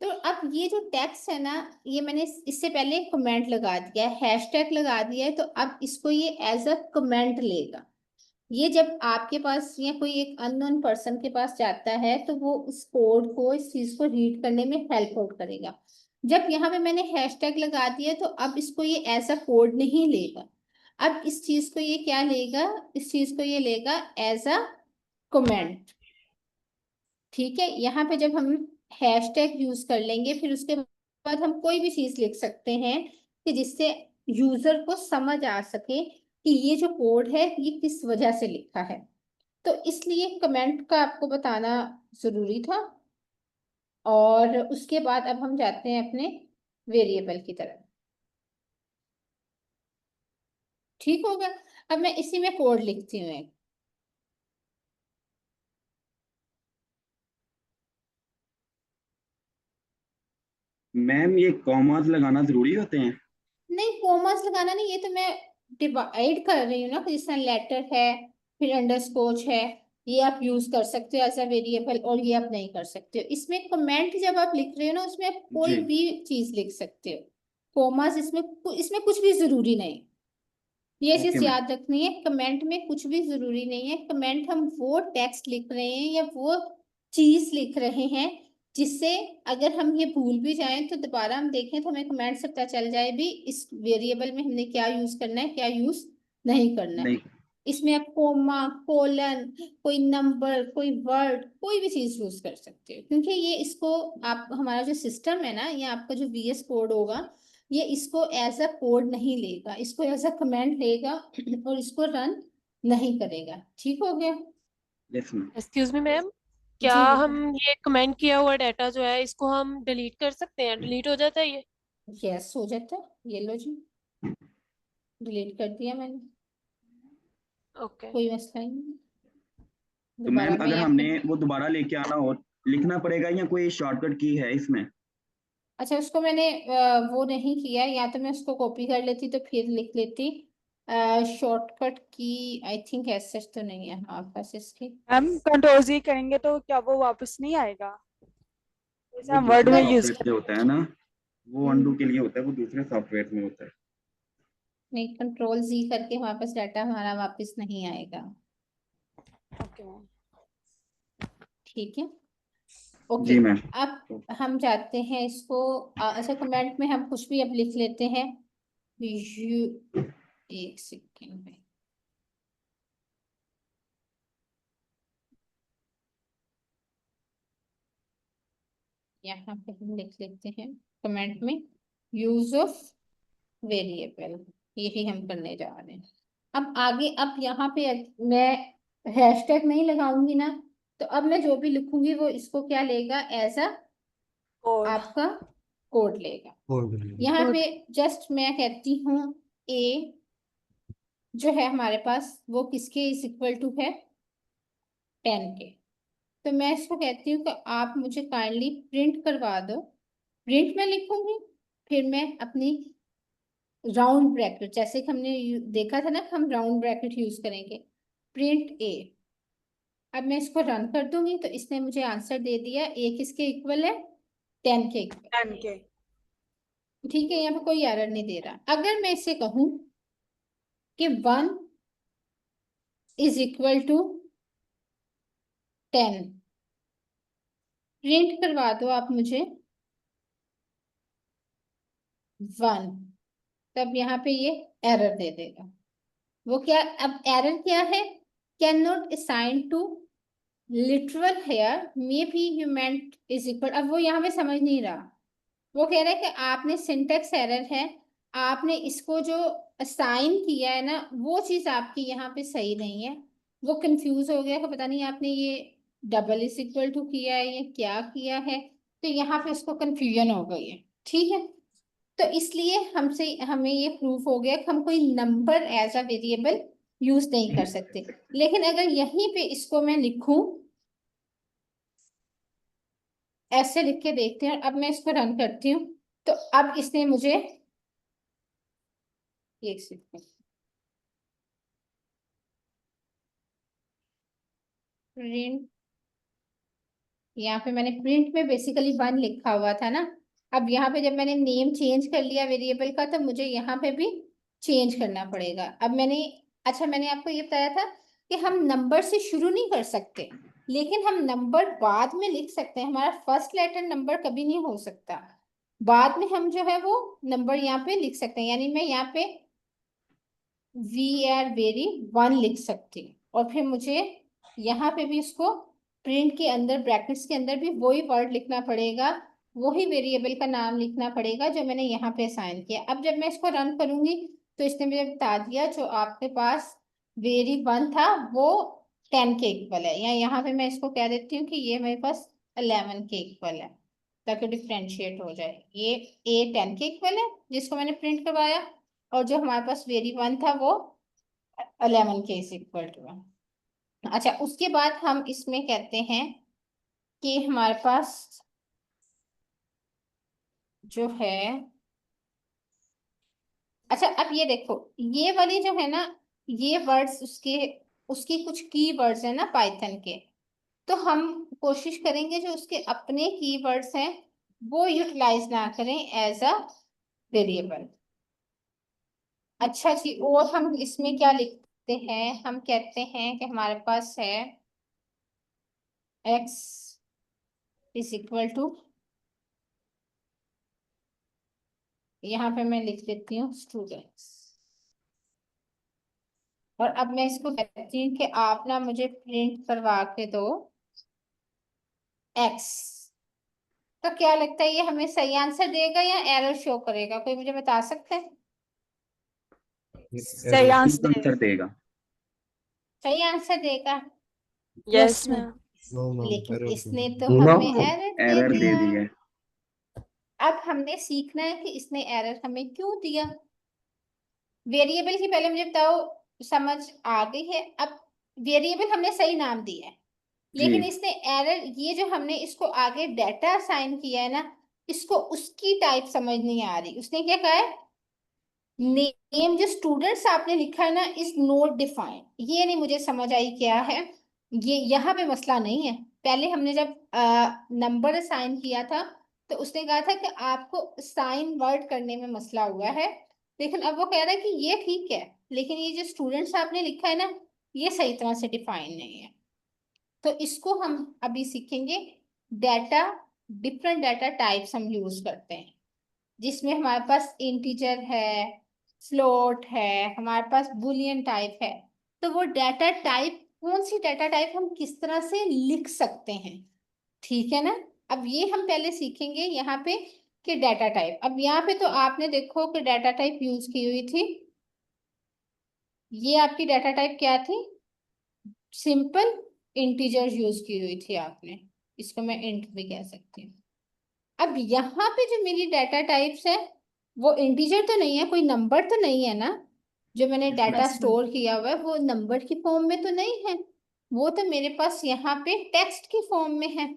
तो अब ये जो टेक्स्ट है ना, ये मैंने इससे पहले कमेंट लगा दिया है, हैशटैग लगा दिया है, तो अब इसको ये एज अ कमेंट लेगा। ये जब आपके पास या कोई एक अननोन पर्सन के पास जाता है तो वो उस कोड को, इस चीज को रीड करने में हेल्प आउट करेगा। जब यहाँ पे मैंने हैशटैग लगा दिया तो अब इसको ये ऐसा कोड नहीं लेगा, अब इस चीज को ये क्या लेगा, इस चीज को ये लेगा एज अ कमेंट। ठीक है, यहाँ पे जब हम हैशटैग यूज कर लेंगे फिर उसके बाद हम कोई भी चीज लिख सकते हैं कि जिससे यूजर को समझ आ सके कि ये जो कोड है ये किस वजह से लिखा है। तो इसलिए कमेंट का आपको बताना जरूरी था। और उसके बाद अब हम जाते हैं अपने वेरिएबल की तरफ, ठीक होगा। अब मैं इसी में कोड लिखती हूँ एक। मैम ये कॉमास लगाना जरूरी होते हैं? नहीं, कॉमास लगाना नहीं, ये तो मैं डिवाइड कर रही हूँ ना, जिस तरह लेटर है फिर अंडरस्कोर है, ये आप यूज कर सकते हो एज अ वेरिएबल और ये आप नहीं कर सकते हो। इसमें कमेंट जब आप लिख रहे हो ना, उसमें आप कोई जी। भी चीज लिख सकते हो। कॉमास इसमें इसमें कुछ भी जरूरी नहीं। ये ओके चीज मैम। याद रखनी है, कमेंट में कुछ भी जरूरी नहीं है। कमेंट हम वो टेक्स्ट लिख रहे हैं या वो चीज लिख रहे हैं जिससे अगर हम ये भूल भी जाएं तो दोबारा हम देखें तो हमें कमेंट से पता चल जाए भी इस वेरिएबल में हमने क्या यूज करना है, क्या यूज नहीं करना है। नहीं। इसमें आप कोमा, कोलन, कोई नंबर, कोई वर्ड, कोई भी चीज यूज कर सकते हो, क्योंकि ये इसको आप हमारा जो सिस्टम है ना, ये आपका जो वीएस कोड होगा, ये इसको एज अ कोड नहीं लेगा, इसको एज अ कमेंट लेगा और इसको रन नहीं करेगा। ठीक हो गया? Yes ma'am. Excuse me ma'am, क्या जी बेटा। हम ये कमेंट किया हुआ डाटा जो है इसको हम डिलीट कर सकते हैं? डिलीट हो जाता है ये? यस हो जाता है, ये लो जी, डिलीट कर दिया मैंने, ओके। कोई मसला ही नहीं। तो मैम दोबारा मैं अगर यहाँ पे, हमने वो दोबारा लेके आना हो, लिखना पड़ेगा या कोई शॉर्टकट की है इसमें? अच्छा उसको मैंने वो नहीं किया, या तो मैं उसको कॉपी कर लेती तो फिर लिख लेती। शॉर्टकट की आई थिंक ऐसे तो नहीं है हमारे पास इसकी। मैम कंट्रोल जी करेंगे तो क्या वो वापस नहीं आएगा, जैसे वो हम वर्ड दूसरे में अगर यूज सॉफ्टवेयर कर। से होता है ना, वो अंडू के लिए होता है, वो दूसरे सॉफ्टवेयर में होता है। नहीं, कंट्रोल जी करके हमारे पास डाटा हमारा वापस नहीं आएगा। Okay ma'am. ठीक है, ओके। जी मैम। अब हम जाते हैं इसको, अच्छा कमेंट में हम कुछ भी अब लिख लेते हैं। यू, एक सेकेंड में, यहाँ पे हम लिख लेते हैं कमेंट में यूज ऑफ वेरिएबल, यही हम करने जा रहे हैं। अब आगे, अब यहाँ पे मैं हैशटैग नहीं लगाऊंगी ना, तो अब मैं जो भी लिखूंगी वो इसको क्या लेगा, एज अ और आपका कोड लेगा। कोड भी यहाँ Good. पे जस्ट मैं कहती हूँ ए जो है हमारे पास वो किसके इज इक्वल टू है, 10 के। तो मैं इसको कहती हूँ कि आप मुझे काइंडली प्रिंट करवा दो। प्रिंट में लिखूंगी, फिर मैं अपनी राउंड ब्रैकेट, जैसे कि हमने देखा था ना कि हम राउंड ब्रैकेट यूज करेंगे, प्रिंट ए। अब मैं इसको रन कर दूंगी तो इसने मुझे आंसर दे दिया, ए किसके इक्वल है, 10 के इक्वल। 10 के। ठीक है, यहाँ पे कोई एरर नहीं दे रहा। अगर मैं इसे कहूं कि 1 इज इक्वल टू 10, प्रिंट करवा दो आप मुझे 1, तब यहाँ पे ये एरर दे देगा। वो क्या, अब एरर क्या है, can not assign to literal here may be you meant is equal. अब वो यहाँ पे समझ नहीं रहा, वो कह रहा है कि आपने सिंटेक्स एरर है, आपने इसको जो असाइन किया है ना वो चीज आपकी यहाँ पे सही नहीं है। वो कंफ्यूज हो गया कि पता नहीं आपने ये डबल इज इक्वल टू किया है या क्या किया है, तो यहाँ पे उसको कंफ्यूजन हो गई है। ठीक है, तो इसलिए हमसे हमें ये प्रूफ हो गया कि हम कोई number as a variable use नहीं कर सकते। लेकिन अगर यहीं पे इसको मैं लिखूं, ऐसे लिख के देखते हैं, अब मैं इसको रन करती हूँ, तो अब इसने मुझे एक सेकंड, प्रिंट, यहाँ पे मैंने प्रिंट में बेसिकली 1 लिखा हुआ था ना, अब यहाँ पे जब मैंने नेम चेंज कर लिया वेरिएबल का तो मुझे यहाँ पे भी चेंज करना पड़ेगा। अब मैंने, अच्छा मैंने आपको ये बताया था कि हम नंबर से शुरू नहीं कर सकते, लेकिन हम नंबर बाद में लिख सकते हैं। हमारा फर्स्ट लेटर नंबर कभी नहीं हो सकता, बाद में हम जो है वो नंबर यहाँ पे लिख सकते हैं। यानी मैं यहाँ पे वी आर वेरी 1 लिख सकती हूँ, और फिर मुझे यहाँ पे भी इसको प्रिंट के अंदर ब्रैकेट्स के अंदर भी वही वर्ड लिखना पड़ेगा, वही वेरिएबल का नाम लिखना पड़ेगा जो मैंने यहाँ पे असाइन किया। अब जब मैं इसको रन करूंगी तो इसने मुझे बता दिया जो आपके पास वेरी 1 था वो 10 के इक्वल है, या यहाँ पे मैं इसको कह देती हूँ कि ये मेरे पास 11 के इक्वल है, ताकि डिफ्रेंशिएट हो जाए। ये ए 10 के इक्वल है जिसको मैंने प्रिंट करवाया, और जो हमारे पास वेरी 1 था वो 11 के इज इक्वल टू है। अच्छा उसके बाद हम इसमें कहते हैं कि हमारे पास जो है, अच्छा अब ये देखो, ये वाली जो है ना, ये वर्ड्स उसके, उसकी कुछ की वर्ड्स है ना पाइथन के, तो हम कोशिश करेंगे जो उसके अपने की वर्ड्स हैं वो यूटिलाइज ना करें एज अ वेरिएबल। अच्छा जी, और हम इसमें क्या लिखते हैं? हम कहते हैं कि हमारे पास है x इज इक्वल टू, यहाँ पे मैं लिख देती हूँ स्टूडेंट्स, और अब मैं इसको कहती हूँ कि आप ना मुझे प्रिंट करवा के दो x। तो क्या लगता है ये हमें सही आंसर देगा या एरर शो करेगा? कोई मुझे बता सकते हैं? सही error. आंसर आंसर देगा। सही आंसर देगा, yes yes ma'am. Ma'am. No, ma'am. लेकिन Error. इसने तो नो, हमें एरर दे एरर दे दिया। दी है। अब हमने सीखना है कि इसने एरर हमें क्यों दिया। वेरिएबल की पहले मुझे बताओ, समझ आ गई है? अब वेरिएबल हमने सही नाम दिया है, जी लेकिन इसने एरर, ये जो हमने इसको आगे डाटा असाइन किया है ना, इसको उसकी टाइप समझ नहीं आ रही। उसने क्या कहा है? नेम जो स्टूडेंट्स आपने लिखा है ना इज नॉट डिफाइंड, ये नहीं मुझे समझ आई क्या है। ये यहाँ पे मसला नहीं है। पहले हमने जब नंबर असाइन किया था तो उसने कहा था कि आपको असाइन वर्ड करने में मसला हुआ है, लेकिन अब वो कह रहा है कि ये ठीक है, लेकिन ये जो स्टूडेंट्स आपने लिखा है ना, ये सही तरह से डिफाइन नहीं है। तो इसको हम अभी सीखेंगे। डाटा, डिफरेंट डाटा टाइप्स हम यूज करते हैं, जिसमें हमारे पास इंटीजर है, फ्लोट है, हमारे पास बुलियन टाइप है। तो वो डाटा टाइप, कौन सी डाटा टाइप हम किस तरह से लिख सकते हैं, ठीक है ना? अब ये हम पहले सीखेंगे यहाँ पे कि डाटा टाइप। अब यहाँ पे तो आपने देखो कि डाटा टाइप यूज की हुई थी, ये आपकी डाटा टाइप क्या थी? सिंपल इंटीजर यूज की हुई थी आपने, इसको मैं इंट भी कह सकती हूँ। अब यहाँ पे जो मेरी डाटा टाइप्स है वो इंटीजर तो नहीं है, कोई नंबर तो नहीं है ना? जो मैंने yes data ma'am. Yes ma'am. Store किया हुआ है वो नंबर की फॉर्म में तो नहीं है, वो तो मेरे पास यहाँ पे टेक्स्ट की फॉर्म में है।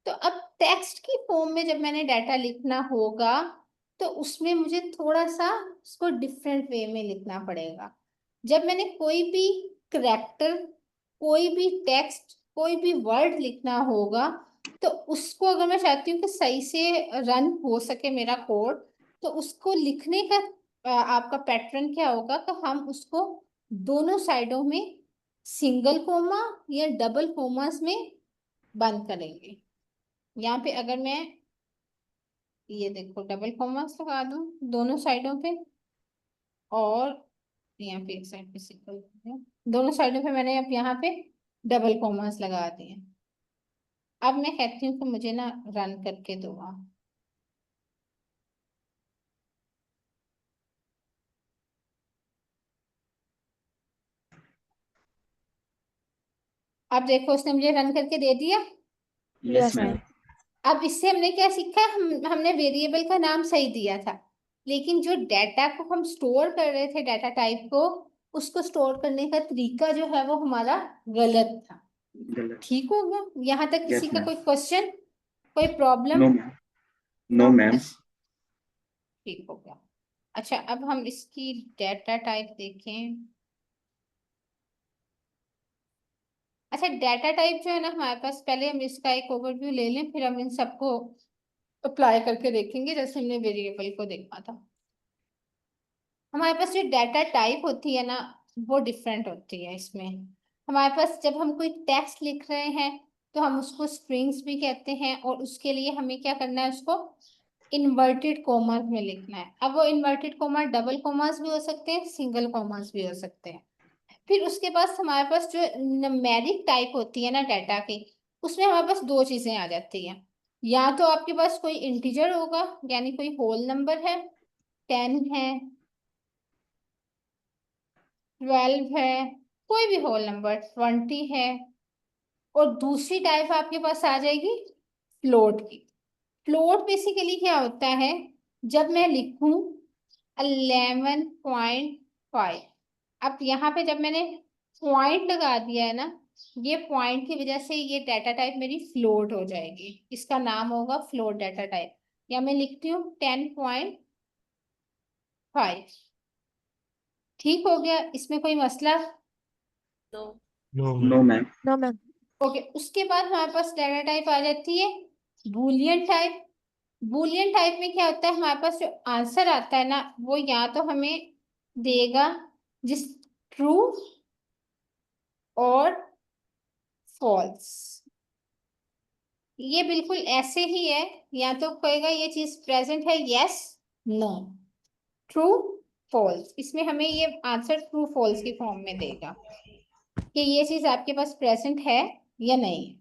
तो अब टेक्स्ट की फॉर्म में जब मैंने डाटा लिखना होगा तो उसमें मुझे थोड़ा सा उसको डिफरेंट वे में लिखना पड़ेगा। जब मैंने कोई भी करेक्टर, कोई भी टेक्स्ट, कोई भी वर्ड लिखना होगा, तो उसको अगर मैं चाहती हूँ कि सही से रन हो सके मेरा कोड, तो उसको लिखने का आपका पैटर्न क्या होगा? तो हम उसको दोनों साइडों में सिंगल कोमा या डबल कोमास में बंद करेंगे। यहाँ पे अगर मैं ये देखो डबल कॉमास लगा दूं दोनों साइडों पे, और यहाँ पे एक साइड पे सिंगल, दोनों साइडों पे मैंने अब यहाँ पे डबल कॉमास लगा दिए। अब मैं कहती हूँ कि मुझे ना रन करके दो आप। अब देखो उसने मुझे रन करके दे दिया। Yes yes ma'am. मैम। अब इससे हमने क्या सीखा? हमने वेरिएबल का नाम सही दिया था, लेकिन जो डाटा को हम स्टोर कर रहे थे, डाटा टाइप को, उसको स्टोर करने का तरीका जो है वो हमारा गलत था। गलत। ठीक हो गया? यहाँ तक किसी यस का मैम। कोई क्वेश्चन, कोई problem? No ma'am. No ma'am. ठीक हो गया। अच्छा, अब हम इसकी डाटा टाइप देखें। अच्छा, डाटा टाइप जो है ना हमारे पास, पहले हम इसका एक ओवरव्यू ले लें, फिर हम इन सबको अप्लाई करके देखेंगे जैसे हमने वेरिएबल को देखा था। हमारे पास जो डाटा टाइप होती है ना वो डिफरेंट होती है। इसमें हमारे पास जब हम कोई टेक्स्ट लिख रहे हैं तो हम उसको स्ट्रिंग्स भी कहते हैं, और उसके लिए हमें क्या करना है? उसको इन्वर्टेड कोमास में लिखना है। अब वो इन्वर्टेड कोमा डबल कोमास भी हो सकते हैं, सिंगल कोमास भी हो सकते हैं। फिर उसके पास हमारे पास जो न्यूमेरिक टाइप होती है ना डाटा की, उसमें हमारे पास दो चीजें आ जाती हैं। या तो आपके पास कोई इंटीजर होगा, यानी कोई होल नंबर है, 10 है, 12 है, कोई भी होल नंबर, 20 है। और दूसरी टाइप आपके पास आ जाएगी फ्लोट की। फ्लोट बेसिकली क्या होता है? जब मैं लिखूं 11.5, अब यहाँ पे जब मैंने पॉइंट लगा दिया है ना, ये पॉइंट की वजह से ये डाटा टाइप मेरी फ्लोट हो जाएगी, इसका नाम होगा फ्लोट डाटा टाइप। या मैं लिखती हूँ 10.5। ठीक हो गया? इसमें कोई मसला? No. No, no ma'am. Ma'am. No ma'am. Okay, उसके बाद हमारे पास डाटा टाइप आ जाती है बूलियन टाइप। बूलियन टाइप में क्या होता है, हमारे पास जो आंसर आता है ना वो या तो हमें देगा जिस ट्रू और फॉल्स, ये बिल्कुल ऐसे ही है, या तो कहेगा ये चीज प्रेजेंट है, यस नो, ट्रू फॉल्स, इसमें हमें ये आंसर ट्रू फॉल्स की फॉर्म में देगा कि ये चीज आपके पास प्रेजेंट है या नहीं,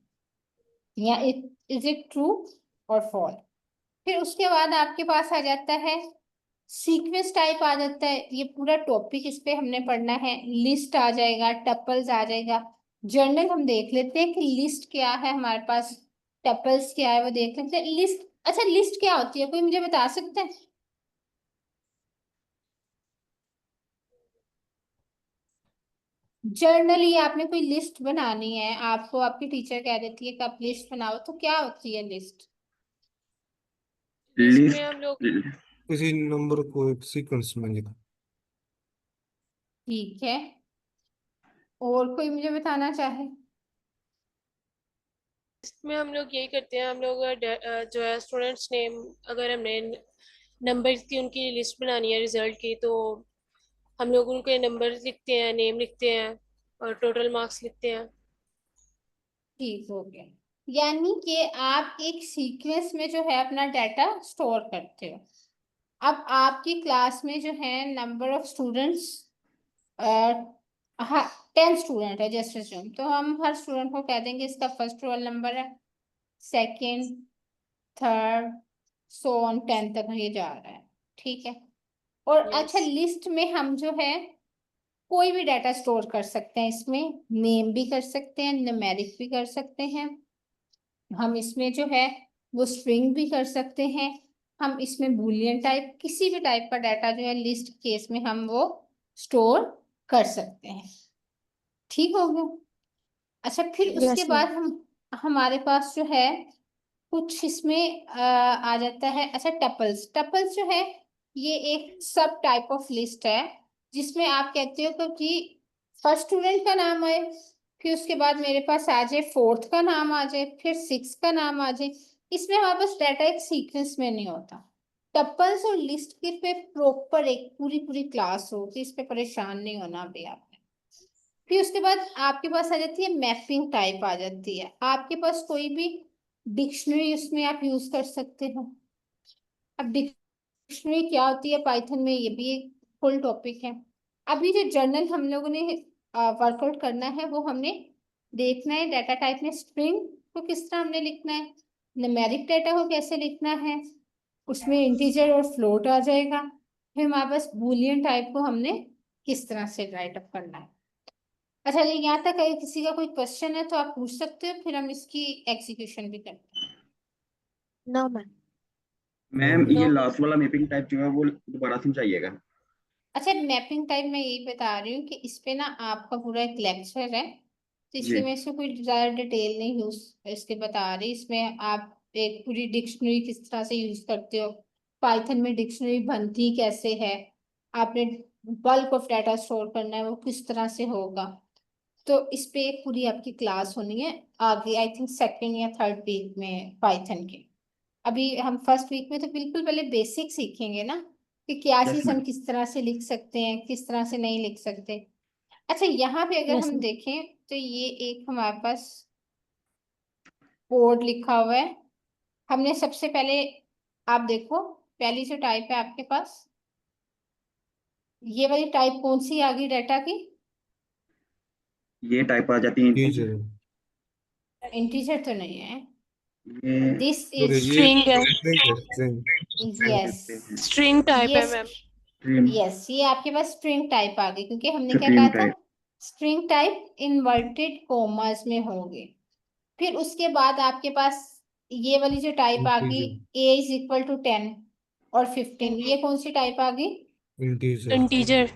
या इज इट ट्रू और फॉल्स। फिर उसके बाद आपके पास आ जाता है सीक्वेंस टाइप, आ जाता है ये पूरा टॉपिक, इस पे हमने पढ़ना है, लिस्ट आ जाएगा, टपल्स आ जाएगा। जर्नल हम देख लेते हैं कि लिस्ट क्या है हमारे पास, टपल्स क्या है वो देख लेते हैं। लिस्ट, अच्छा लिस्ट क्या होती है, कोई मुझे बता सकते हैं? जर्नली आपने कोई लिस्ट बनानी है, आपको आपकी टीचर कह देती है कि आप लिस्ट बनाओ, तो क्या होती है लिस्ट? लिस्ट में लिस्ट हम लोग किसी नंबर को एक सीक्वेंस में लिखा। ठीक है, और कोई मुझे बताना चाहे? इसमें हम लोग यही करते हैं, हम लोग जो है स्टूडेंट्स नेम, अगर हमने नंबर की उनकी लिस्ट बनानी है रिजल्ट की, तो हम लोग उनके नंबर लिखते हैं, नेम लिखते हैं और टोटल मार्क्स लिखते हैं। ठीक हो गया, यानी कि आप एक सीक्वेंस में जो है अपना डाटा स्टोर करते हो। अब आपकी क्लास में जो है नंबर ऑफ स्टूडेंट्स, हाँ 10 स्टूडेंट है जस्ट अज्यूम, तो हम हर स्टूडेंट को कह देंगे इसका फर्स्ट रोल नंबर है, सेकंड, थर्ड, सो ऑन 10 तक ये जा रहा है, ठीक है। और अच्छा यस, लिस्ट में हम जो है कोई भी डाटा स्टोर कर सकते हैं, इसमें नेम भी कर सकते हैं, न्यूमेरिक भी कर सकते हैं, हम इसमें जो है वो स्ट्रिंग भी कर सकते हैं, हम इसमें बूलियन टाइप किसी भी टाइप का डाटा जो है लिस्ट केस में हम वो स्टोर कर सकते हैं। ठीक हो गया। अच्छा फिर उसके यस मैम। बाद हम हमारे पास जो है कुछ इसमें आ जाता है, अच्छा टपल्स, टपल्स जो है ये एक सब टाइप ऑफ लिस्ट है, जिसमें आप कहते हो कि फर्स्ट स्टूडेंट का नाम आए, फिर उसके बाद मेरे पास आ जाए फोर्थ का नाम आ जाए, फिर सिक्स का नाम आ जाए, इसमें हमारे पास डाटा एक सीक्वेंस में नहीं होता। टपल्स और लिस्ट के पे प्रॉपर एक पूरी पूरी क्लास होती, इस पे परेशान नहीं होना अभी आप। फिर उसके बाद आपके पास आ जाती है मैपिंग टाइप, आ जाती है आपके पास कोई भी डिक्शनरी, उसमें आप यूज कर सकते हो। अब डिक्शनरी क्या होती है पाइथन में, ये भी एक फुल टॉपिक है। अभी जो जर्नल हम लोगों ने वर्कआउट करना है वो हमने देखना है, डाटा टाइप में स्ट्रिंग को किस तरह हमने लिखना है, न्यूमेरिक डाटा को कैसे लिखना है, उसमें इंटीजर और फ्लोट आ जाएगा, फिर हमारे पास बूलियन टाइप को हमने किस तरह से राइट अप करना है। अच्छा ये यहाँ तक अगर किसी का कोई क्वेश्चन है तो आप पूछ सकते हो, फिर हम इसकी एग्जीक्यूशन भी करते हैं। No ma'am. मैम ये नो। लास्ट वाला मैपिंग टाइप जो है वो दोबारा समझाइएगा। अच्छा मैपिंग टाइप मैं यही बता रही हूँ कि इस पे ना आपका पूरा एक लेक्चर है, तो इसलिए जी मैं इसमें कोई ज्यादा डिटेल नहीं यूज इसके बता रही, इसमें आप एक पूरी डिक्शनरी किस तरह से यूज करते हो, पाइथन में डिक्शनरी बनती कैसे है, आपने बल्क ऑफ डाटा स्टोर करना है वो किस तरह से होगा, तो इस पे एक पूरी आपकी क्लास होनी है आगे, आई थिंक सेकेंड या थर्ड वीक में पाइथन के। अभी हम फर्स्ट वीक में तो बिल्कुल पहले बेसिक सीखेंगे ना कि क्या यस चीज हम मैम। किस तरह से लिख सकते हैं, किस तरह से नहीं लिख सकते। अच्छा यहाँ पे अगर यस हम मैम। देखें तो ये एक हमारे पास कोड लिखा हुआ है, हमने सबसे पहले, आप देखो पहली जो टाइप है आपके पास, ये वाली टाइप कौन सी आ गई डाटा की? ये टाइप आ जाती है टीचर। इंटीजर तो नहीं है, ये दिस और इज, ये स्ट्रिंग है, स्ट्रिंग है, स्ट्रिंग। यस, स्ट्रिंग टाइप ये है मैम। स्ट्रीम यस ये आपके पास स्ट्रिंग टाइप आ गई, क्योंकि हमने क्या स्ट्रीम कहा था, type string type inverted commas में होंगे। फिर उसके बाद आपके पास ये वाली जो टाइप आ गई, integer. a is equal to 10 और 15, ये कौन सी टाइप आ गई? इंटीजर। इंटीजर।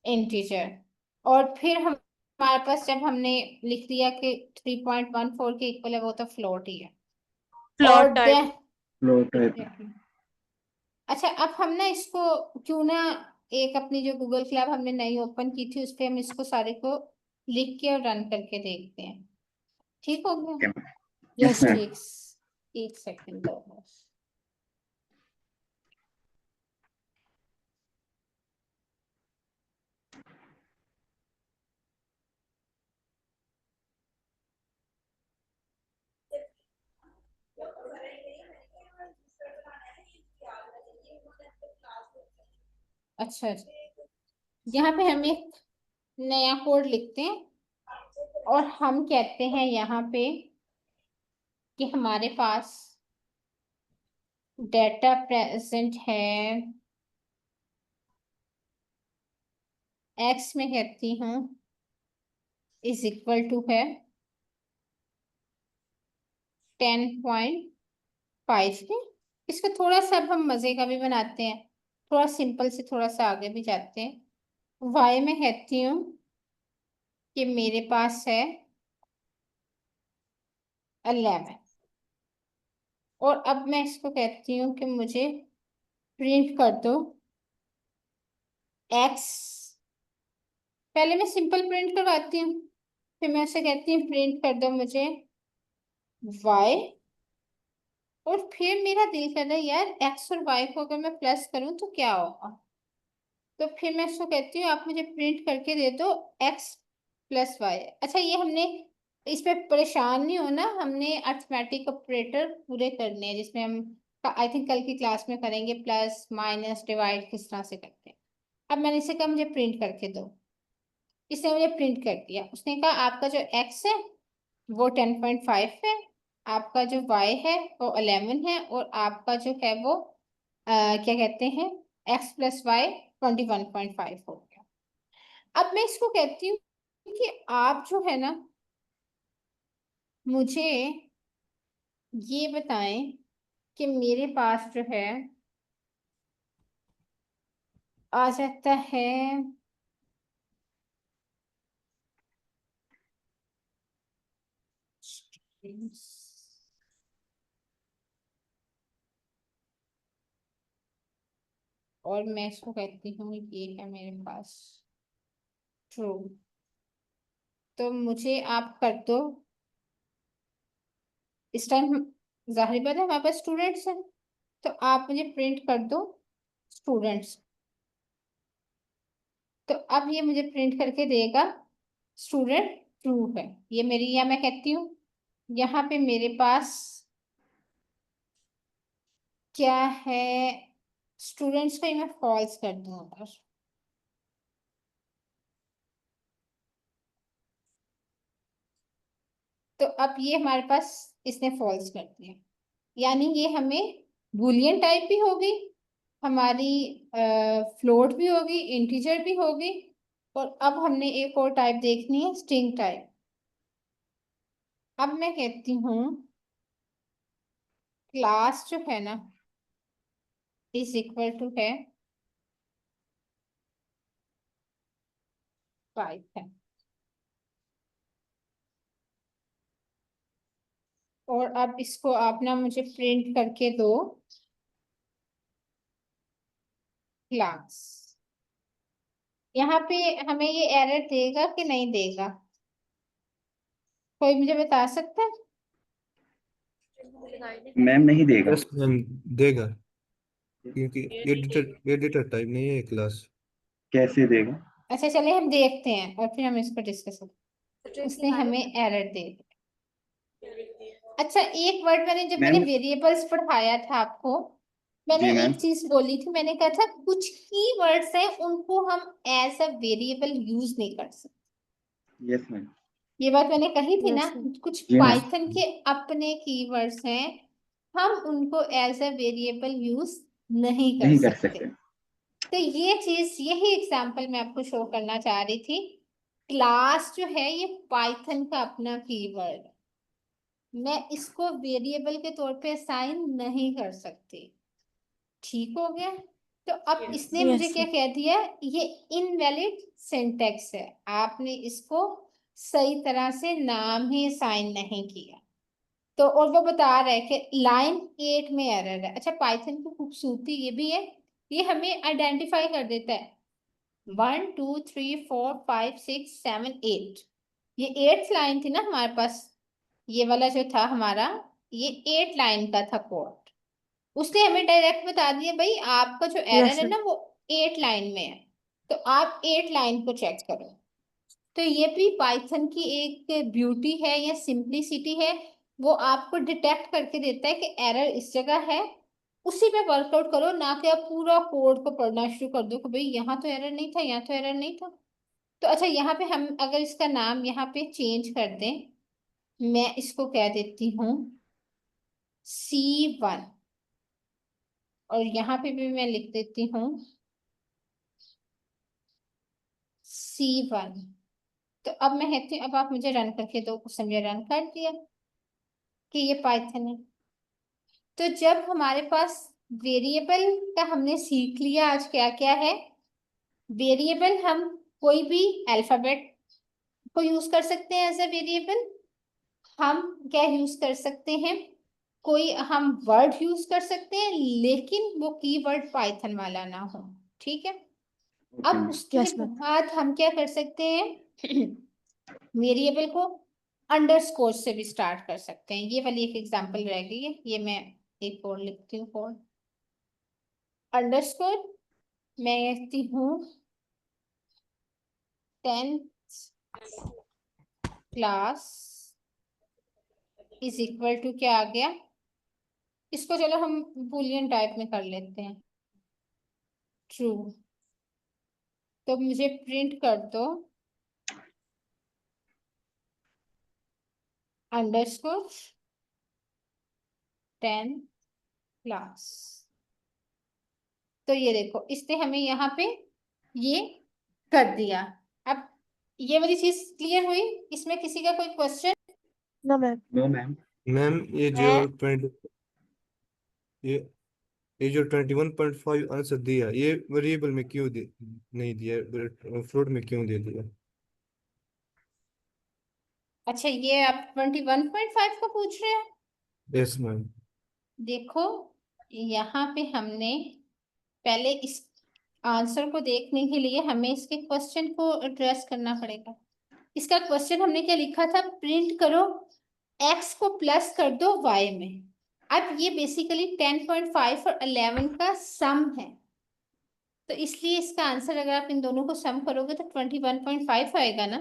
इंटीजर। और फिर हम हमारे पास जब हमने लिख दिया कि 3.14 के इक्वल है, वो तो फ्लोट ही है। फ्लोट और टाइप। देन फ्लो टाइप अच्छा अब हम ना इसको क्यों ना, एक अपनी जो गूगल क्लाब हमने नई ओपन की थी उस पे हम इसको सारे को लिख के और रन करके देखते हैं, ठीक हो गया? Yes yes ma'am. मैम। एक एक सेकंड दो। अच्छा, यहाँ पे हम एक नया कोड लिखते हैं और हम कहते हैं यहाँ पे कि हमारे पास डेटा प्रेजेंट है, एक्स में कहती हूँ इज इक्वल टू है 10.5 में। इसको थोड़ा सा अब हम मजे का भी बनाते हैं, थोड़ा सिंपल से थोड़ा सा आगे भी जाते हैं। वाई में कहती हूँ कि मेरे पास है 11 और अब मैं इसको कहती हूँ कि मुझे प्रिंट कर दो एक्स। पहले मैं सिंपल प्रिंट करवाती हूँ, फिर मैं उसे कहती हूँ प्रिंट कर दो मुझे वाई। और फिर मेरा दिल कर रहा है यार एक्स और वाई को अगर मैं प्लस करूँ तो क्या होगा, तो फिर मैं इसको कहती हूँ आप मुझे प्रिंट करके दे दो एक्स प्लस वाई। अच्छा, ये हमने इस पे परेशान नहीं होना, हमने अर्थमेटिक ऑपरेटर पूरे करने हैं जिसमें हम आई थिंक कल की क्लास में करेंगे, प्लस माइनस डिवाइड किस तरह से करते हैं। अब मैंने इसे कहा मुझे प्रिंट करके दो, इसने मुझे प्रिंट कर दिया। उसने कहा आपका जो एक्स है वो 10.5 है, आपका जो y है वो 11 है और आपका जो है वो क्या कहते हैं x प्लस वाई 21.5 हो गया। अब मैं इसको कहती हूँ कि आप जो है ना मुझे ये बताएं कि मेरे पास जो है आ जाता है और मैं इसको कहती हूँ ये है मेरे पास ट्रू। तो मुझे आप कर दो, इस टाइम जाहिर बात है हमारे पास स्टूडेंट्स हैं, तो आप मुझे प्रिंट कर दो स्टूडेंट्स। तो अब ये मुझे प्रिंट करके देगा स्टूडेंट ट्रू है, ये मेरी, या मैं कहती हूँ यहाँ पे मेरे पास क्या है, स्टूडेंट्स को ही मैं फॉल्स कर दूँ अगर, तो अब ये हमारे पास इसने फॉल्स कर दिया, यानी ये हमें बूलियन टाइप भी होगी, हमारी फ्लोट भी होगी, इंटीजर भी होगी, और अब हमने एक और टाइप देखनी है स्ट्रिंग टाइप। अब मैं कहती हूँ क्लास जो है ना इज इक्वल टू है 5 है, और अब इसको आप ना मुझे प्रिंट करके दो क्लास। यहाँ पे हमें ये एरर देगा कि नहीं देगा, कोई मुझे बता सकता है? मैम नहीं देगा। यस मैम, देगा, क्योंकि एडिटर टाइप नहीं है क्लास। कैसे देगा? अच्छा चलिए हम देखते हैं और फिर हम इसको डिस्कस करें। उसने हमें एरर दे दिया। अच्छा, एक वर्ड मैंने जब मैंने मैम। वेरिएबल्स पढ़ाया था आपको, मैंने जी मैम। एक चीज बोली थी, मैंने कहा था कुछ कीवर्ड्स हैं उनको हम एज अ वेरिएबल यूज नहीं कर सकते। Yes ma'am. ये बात मैंने कही थी ना, यस सर। कुछ जी मैम। पाइथन के अपने कीवर्ड्स हैं, हम उनको एज अ वेरिएबल यूज नहीं कर नहीं कर सकते। सकते। तो ये चीज, यही एग्जांपल मैं आपको शो करना चाह रही थी। क्लास जो है ये पाइथन का अपना कीवर्ड, मैं इसको वेरिएबल के तौर पे असाइन नहीं कर सकती। ठीक हो गया? तो अब इसने मुझे यस क्या सर। कह दिया, ये इनवैलिड सिंटेक्स है, आपने इसको सही तरह से नाम ही असाइन नहीं किया। तो और वो बता रहा है कि लाइन 8 में एरर है। अच्छा, पाइथन की खूबसूरती ये भी है, ये हमें आइडेंटिफाई कर देता है 1 2 3 4 5 6 7 8, ये 8th लाइन थी ना हमारे पास, ये वाला जो था हमारा ये 8 लाइन का था कोड, उसने हमें डायरेक्ट बता दिया भाई आपका जो एरर यस है सर। ना वो 8 लाइन में है, तो आप 8 लाइन को चेक करो। तो ये भी पाइथन की एक ब्यूटी है या सिंप्लिसिटी है, वो आपको डिटेक्ट करके देता है कि एरर इस जगह है उसी पे वर्कआउट करो, ना कि आप पूरा कोड को पढ़ना शुरू कर दो कि भाई यहाँ तो एरर नहीं था, यहाँ तो एरर नहीं था। तो अच्छा, यहाँ पे हम अगर इसका नाम यहाँ पे चेंज कर दें, मैं इसको कह देती हूँ C1, और यहाँ पे भी मैं लिख देती हूँ C1। तो अब मैं कहती हूँ, अब आप मुझे रन करके दो, कुछ समझे, रन कर दिया कि ये पाइथन है। तो जब हमारे पास वेरिएबल का हमने सीख लिया आज क्या क्या है। वेरिएबल हम कोई भी अल्फाबेट को यूज कर सकते हैं एज अ वेरिएबल। हम क्या यूज कर सकते हैं, कोई हम वर्ड यूज कर सकते हैं, लेकिन वो कीवर्ड पाइथन वाला ना हो। ठीक है। ओके अब मैम। उसके यस मैम। बाद हम क्या कर सकते हैं वेरिएबल को अंडरस्कोर से भी स्टार्ट कर सकते हैं। ये वाली एक एग्जांपल रह गई है, ये मैं एक और लिखती हूँ कोड। अंडरस्कोर मैं लिखती हूँ 10th class is equal to, क्या आ गया, इसको चलो हम बुलियन टाइप में कर लेते हैं, ट्रू। तो मुझे प्रिंट कर दो अंडरस्कोर 10 क्लास। तो ये देखो, इसने हमें यहाँ पे ये कर दिया। अब ये वाली चीज क्लियर हुई, इसमें किसी का कोई question? No ma'am. No ma'am. Ma'am ये जो मैं 20 ये ये जो 21.5 आंसर दिया, ये वेरिएबल में क्यों नहीं दिया, फ्लोट में क्यों दे दिया? अच्छा, ये आप 21.5 को पूछ रहे हैं? Yes ma'am. देखो, यहाँ पे हमने पहले इस आंसर को देखने के लिए हमें इसके क्वेश्चन को एड्रेस करना पड़ेगा। इसका क्वेश्चन हमने क्या लिखा था, प्रिंट करो x को प्लस कर दो y में। अब ये बेसिकली 10.5 और 11 का सम है, तो इसलिए इसका आंसर अगर आप इन दोनों को सम करोगे तो 21.5 आएगा ना।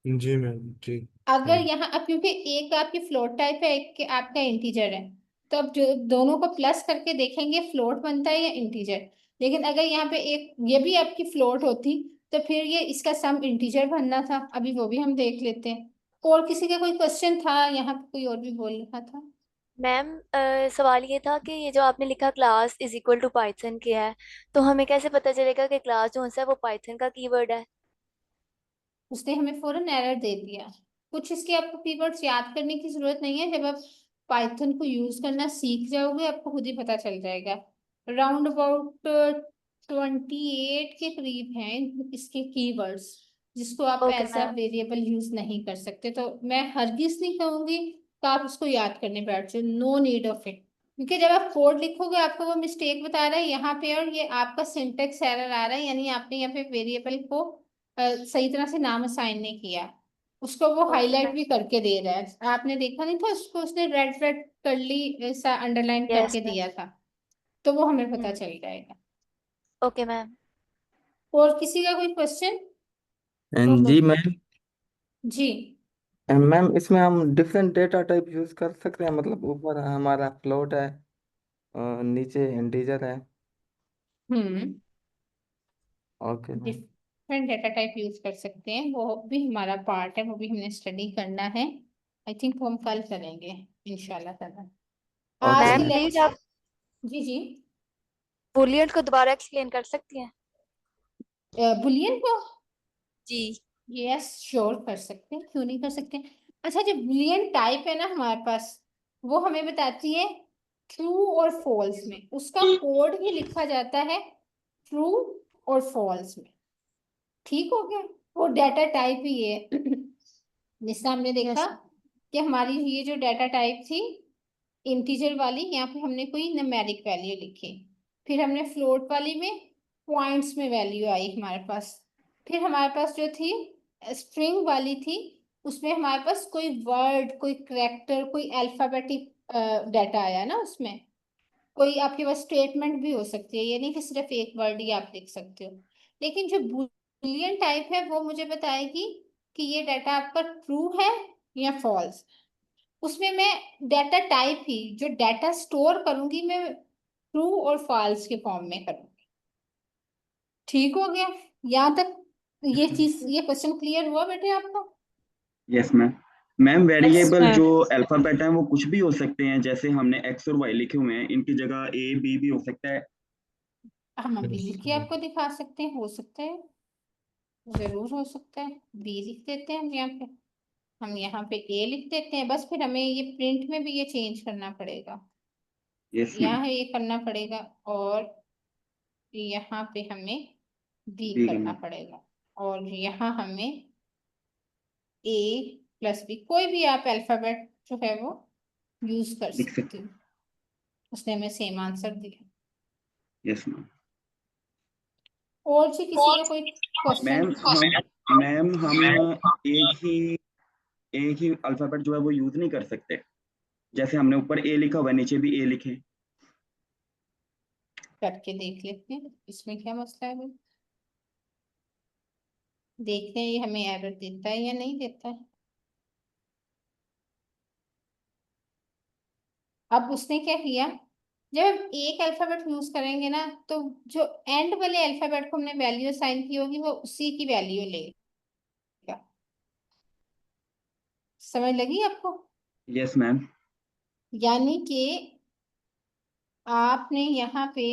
जी मैम, ठीक अगर है। यहाँ, अब क्योंकि एक आपकी फ्लोट टाइप है, एक के आपका इंटीजर है, तो अब जो दोनों को प्लस करके देखेंगे फ्लोट बनता है या इंटीजर। लेकिन अगर यहाँ पे एक ये भी आपकी फ्लोट होती तो फिर ये इसका सम इंटीजर बनना था। अभी वो भी हम देख लेते हैं। और किसी का कोई क्वेश्चन था? यहाँ पे कोई और भी बोल रहा था। मैम सवाल ये था कि ये जो आपने लिखा class is equal to Python के है, तो हमें कैसे पता चलेगा कि क्लास जो है वो पाइथन का कीवर्ड है? उसने हमें फौरन एरर दे दिया। कुछ इसके आपको कीवर्ड्स याद करने की जरूरत नहीं है, जब आप पाइथन को यूज करना सीख जाओगे आपको खुद ही पता चल जाएगा। राउंड अबाउट 28 के करीब हैं इसके कीवर्ड्स, जिसको आप ओके ऐसा मैम। वेरिएबल यूज नहीं कर सकते। तो मैं हरगिज नहीं कहूंगी कि आप उसको याद करने बैठ जाओ, नो नीड ऑफ इट। क्योंकि जब आप कोड लिखोगे आपको वो मिस्टेक बता रहा है यहाँ पे, और ये आपका सिंटेक्स एरर आ रहा है, यानी आपने यहाँ पे वेरिएबल को सही तरह से नाम असाइन नहीं किया। उसको वो ओके हाईलाइट मैम। भी करके दे रहा है, आपने देखा नहीं था उसको, उसने रेड रेड कर्ली ऐसा अंडरलाइन यस करके मैम। दिया था। तो वो हमें पता चल जाएगा। Okay ma'am. और किसी का कोई क्वेश्चन? जी मैम। जी। मैम इसमें हम डिफरेंट डेटा टाइप यूज कर सकते हैं, मतलब ऊपर हमारा फ्लोट है और नीचे इंटीजर है। हम्म। Okay ma'am. Different data type use कर सकते हैं, वो भी हमारा पार्ट है, वो भी हमने स्टडी करना है। आई थिंक वो हम कल करेंगे इंशाल्लाह ताला। आज ओके की मैम मैम। Please lecture. आप जी जी। बुलियन को दोबारा एक्सप्लेन कर सकती हैं? बुलियन को जी। यस श्योर कर सकते हैं, क्यों नहीं कर सकते। अच्छा, जो बुलियन टाइप है ना हमारे पास, वो हमें बताती है ट्रू और फॉल्स में, उसका कोड ही लिखा जाता है ट्रू और फॉल्स में। ठीक हो गया, वो डाटा टाइप ही है। जिससे हमने देखा यस। कि हमारी ये जो डाटा टाइप थी इंटीजर वाली, यहाँ पे हमने कोई न्यूमेरिक वैल्यू लिखी। फिर हमने फ्लोट वाली में पॉइंट्स में वैल्यू आई हमारे पास। फिर हमारे पास जो थी स्ट्रिंग वाली थी, उसमें हमारे पास कोई वर्ड, कोई करैक्टर, कोई अल्फाबेटिक डाटा आया ना उसमें। कोई आपके पास स्टेटमेंट भी हो सकती है, ये नहीं कि सिर्फ एक वर्ड ही आप लिख सकते हो। लेकिन जो बूलियन टाइप है वो मुझे बताएगी कि ये डाटा आपका ट्रू है या फॉल्स। उसमें मैं डाटा टाइप ही, जो डाटा स्टोर करूंगी मैं ट्रू और फॉल्स के फॉर्म में करूंगी। ठीक हो गया यहाँ तक? ये चीज, ये क्वेश्चन क्लियर हुआ बेटे आपको? Yes ma'am. Ma'am variable ma'am. जो अल्फाबेट है वो कुछ भी हो सकते हैं, जैसे हमने एक्स और वाई लिखे हुए हैं, इनकी जगह ए बी भी हो सकता है। हम अभी Yes, लिख के आपको दिखा सकते हैं, हो सकता है, जरूर हो सकता है। बी लिख देते हैं हम यहाँ पे, हम यहाँ पे ए लिख देते हैं, बस फिर हमें ये प्रिंट में भी ये चेंज करना पड़ेगा, यस मैम। यहाँ ये करना पड़ेगा, और यहाँ पे हमें बी बी करना करना पड़ेगा, और यहाँ हमें ए प्लस बी, कोई भी आप अल्फाबेट जो है वो यूज कर लिख सकते सकते। हो। उसने हमें सेम आंसर दिया। Yes ma'am. और जी किसी का कोई क्वेश्चन? मैम हम एक ही अल्फाबेट जो है वो यूज नहीं कर सकते। जैसे हमने ऊपर ए लिखा हुआ है, नीचे भी ए लिखे। करके देख लेते हैं, इसमें क्या मसला है भाई। देखते हैं ये हमें एरर देता है या नहीं देता है। अब उसने क्या किया, जब हम एक अल्फाबेट यूज करेंगे ना, तो जो एंड वाले अल्फाबेट को हमने वैल्यू असाइन की होगी वो उसी की वैल्यू लेगा। समझ लगी आपको? Yes ma'am. यानी कि आपने यहाँ पे,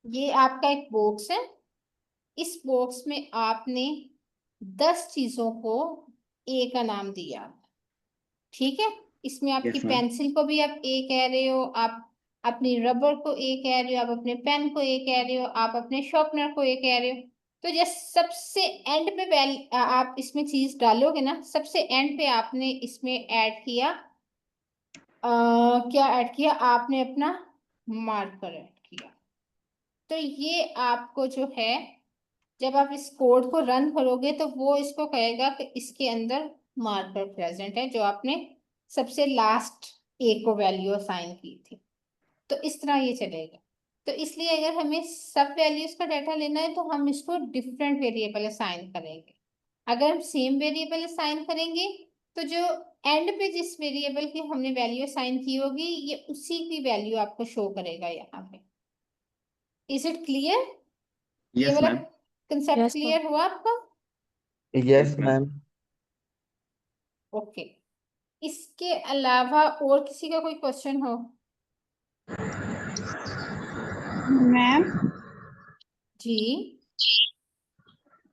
ये आपका एक बॉक्स है, इस बॉक्स में आपने 10 चीजों को ए का नाम दिया, ठीक है? इसमें आपकी यस मैम। पेंसिल को भी आप ए कह रहे हो, आप अपनी रबर को ए कह रहे हो, आप अपने पेन को ए कह रहे हो, आप अपने शॉर्पनर को ए कह रहे हो। तो जैसे सबसे एंड पे आप इसमें चीज डालोगे ना, सबसे एंड पे आपने इसमें ऐड किया, क्या ऐड किया आपने? अपना मार्कर ऐड किया। तो ये आपको जो है, जब आप इस कोड को रन करोगे तो वो इसको कहेगा कि इसके अंदर मार्कर प्रेजेंट है, जो आपने सबसे लास्ट ए को वैल्यू असाइन की थी। तो इस तरह ये चलेगा। तो इसलिए अगर हमें सब वैल्यूज का डाटा लेना है तो हम इसको डिफरेंट वेरिएबल असाइन करेंगे। अगर हम सेम वेरिएबल असाइन करेंगे तो जो एंड पे जिस वेरिएबल की हमने वैल्यू असाइन की होगी, ये उसी की वैल्यू आपको शो करेगा यहाँ पे। Is it clear? ये यस वाला ma'am. Concept yes ma'am. Clear हुआ आपका? Yes ma'am. ओके। इसके अलावा और किसी का कोई क्वेश्चन हो? मैम जी।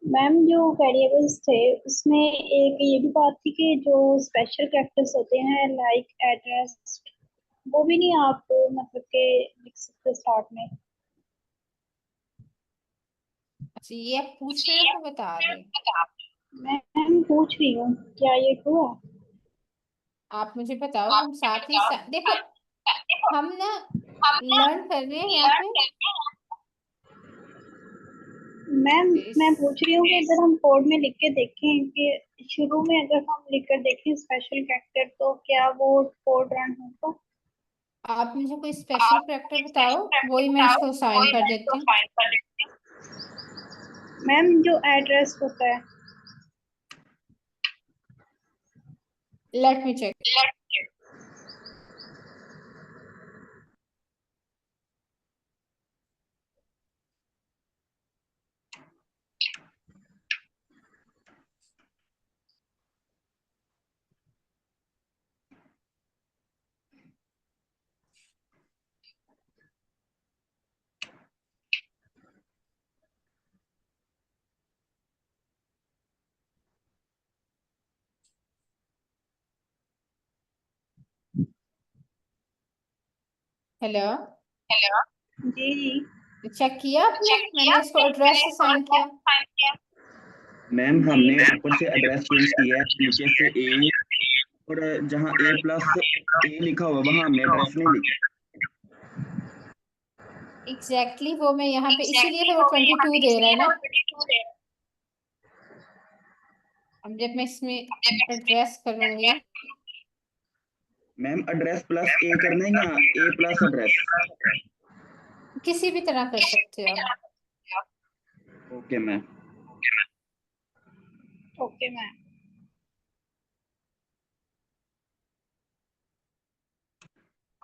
मैम जो वेरिएबल्स थे उसमें एक ये भी बात थी कि जो स्पेशल कैरेक्टर्स होते हैं लाइक एड्रेस, वो भी नहीं आप मतलब के लिख सकते स्टार्ट में? अच्छा, ये आप पूछ रहे हो तो बता रहे हो? मैम पूछ रही हूँ, क्या ये हुआ? आप मुझे बताओ, हम साथ ही देखो, हम ना लर्न कर रहे हैं यहाँ पे। मैम मैं इस पूछ रही हूँ कि अगर हम कोड में लिख के देखें कि शुरू में अगर हम लिख कर देखें स्पेशल कैरेक्टर, तो क्या वो कोड रन होगा? आप मुझे कोई स्पेशल कैरेक्टर बताओ, वही मैं इसको साइन कर देती हूँ। मैम जो एड्रेस होता है। Let me check. हेलो, जी जी। चेक किया आपने? मैंने इसको एड्रेस असाइन किया। मैम हमने ऊपर से एड्रेस चेंज किया है, नीचे से ए, और जहाँ ए प्लस ए लिखा हुआ वहाँ हमने एड्रेस नहीं लिखा। एग्जैक्टली वो मैं यहाँ पे, इसीलिए तो वो 22 दे रहा है ना। अब जब मैं इसमें एड्रेस करूंगी, मैम एड्रेस प्लस ए करना है या ए प्लस एड्रेस? किसी भी तरह कर सकते हो आप। Okay ma'am. Okay ma'am.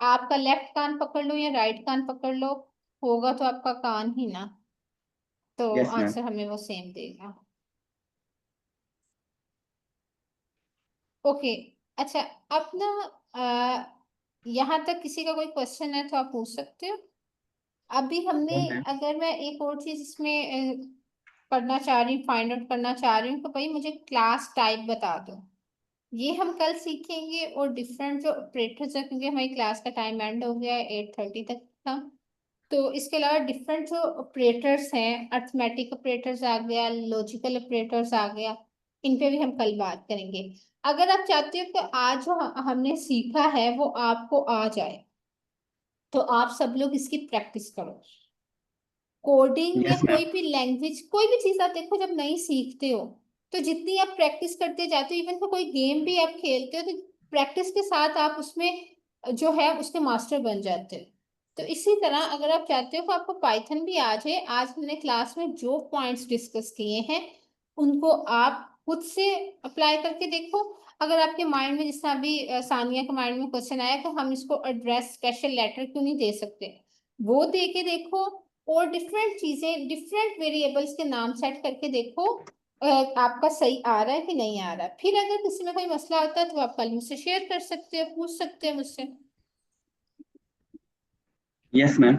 आपका लेफ्ट कान पकड़ लो या राइट कान पकड़ लो, होगा तो आपका कान ही ना, तो यस मैम। आंसर हमें वो सेम देगा। ओके, अच्छा, अब ना यहाँ तक किसी का कोई क्वेश्चन है तो आप पूछ सकते हो। अभी हमने, नो मैम। अगर मैं एक और चीज इसमें करना चाह रही हूँ, फाइंड आउट करना चाह रही हूँ, तो भाई मुझे क्लास टाइप बता दो। ये हम कल सीखेंगे, और डिफरेंट जो ऑपरेटर्स है, क्योंकि हमारी क्लास का टाइम एंड हो गया है 8:30 तक का, तो इसके अलावा डिफरेंट जो ऑपरेटर्स हैं, अर्थमेटिक ऑपरेटर्स आ गया, लॉजिकल ऑपरेटर्स आ गया, इन पे भी हम कल बात करेंगे। अगर आप चाहते हो कि आज जो हमने सीखा है वो आपको आ जाए, तो आप सब लोग इसकी प्रैक्टिस करो। कोडिंग या यस मैम। कोई भी लैंग्वेज, कोई भी चीज आप देखो, जब नहीं सीखते हो तो जितनी आप प्रैक्टिस करते जाते हो, इवन तो कोई गेम भी आप खेलते हो, तो प्रैक्टिस के साथ आप उसमें जो है उसके मास्टर बन जाते हो। तो इसी तरह अगर आप चाहते हो कि आपको पाइथन भी आ जाए, आज मैंने क्लास में जो पॉइंट्स डिस्कस किए हैं उनको आप खुद से अप्लाई करके देखो। अगर आपके माइंड में, जिस तरह अभी सानिया के माइंड में क्वेश्चन आया कि हम इसको एड्रेस स्पेशल लेटर क्यों नहीं दे सकते, वो दे के देखो, और डिफरेंट चीजें, डिफरेंट वेरिएबल्स के नाम सेट करके देखो आपका सही आ रहा है कि नहीं आ रहा है। फिर अगर किसी में कोई मसला होता है तो आप कल मुझसे शेयर कर सकते हो, पूछ सकते हो मुझसे। Yes ma'am.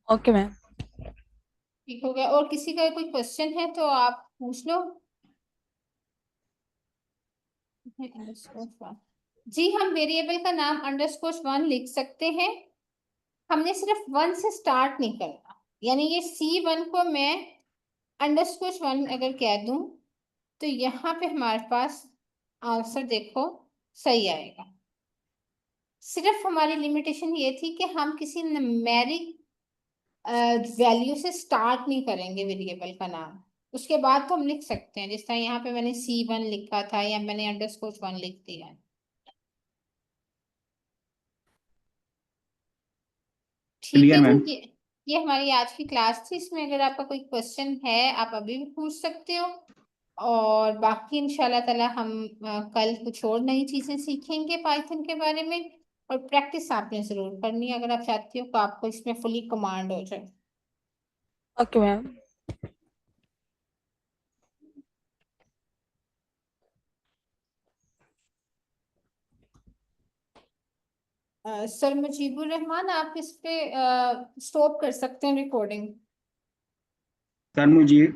Okay ma'am. ठीक हो गया, और किसी का कोई क्वेश्चन है तो आप पूछ लो। जी, हम वेरिएबल का नाम _1 लिख सकते हैं। हमने सिर्फ 1 से स्टार्ट नहीं करना, यानी ये C1 को मैं _1 अगर कह दूं, तो यहाँ पे हमारे पास आंसर देखो सही आएगा। सिर्फ हमारी लिमिटेशन ये थी कि हम किसी न्यूमेरिक वैल्यू से स्टार्ट नहीं करेंगे वेरिएबल का नाम, उसके बाद तो हम लिख सकते हैं, जिस तरह यहाँ पे मैंने C1 लिखा था या मैंने _1 लिख दिया है। ठीक क्लियर है मैम। जी, ये हमारी आज की क्लास थी। इसमें अगर आपका कोई क्वेश्चन है आप अभी भी पूछ सकते हो, और बाकी इंशाल्लाह ताला हम कल कुछ और नई चीजें सीखेंगे पाइथन के बारे में। और प्रैक्टिस आपने जरूर करनी है अगर आप चाहते हो कि आपको इसमें फुली कमांड हो जाए। Okay ma'am. Sir Mujibur Rahman, आप इस पे स्टॉप कर सकते हैं रिकॉर्डिंग। सर मुझे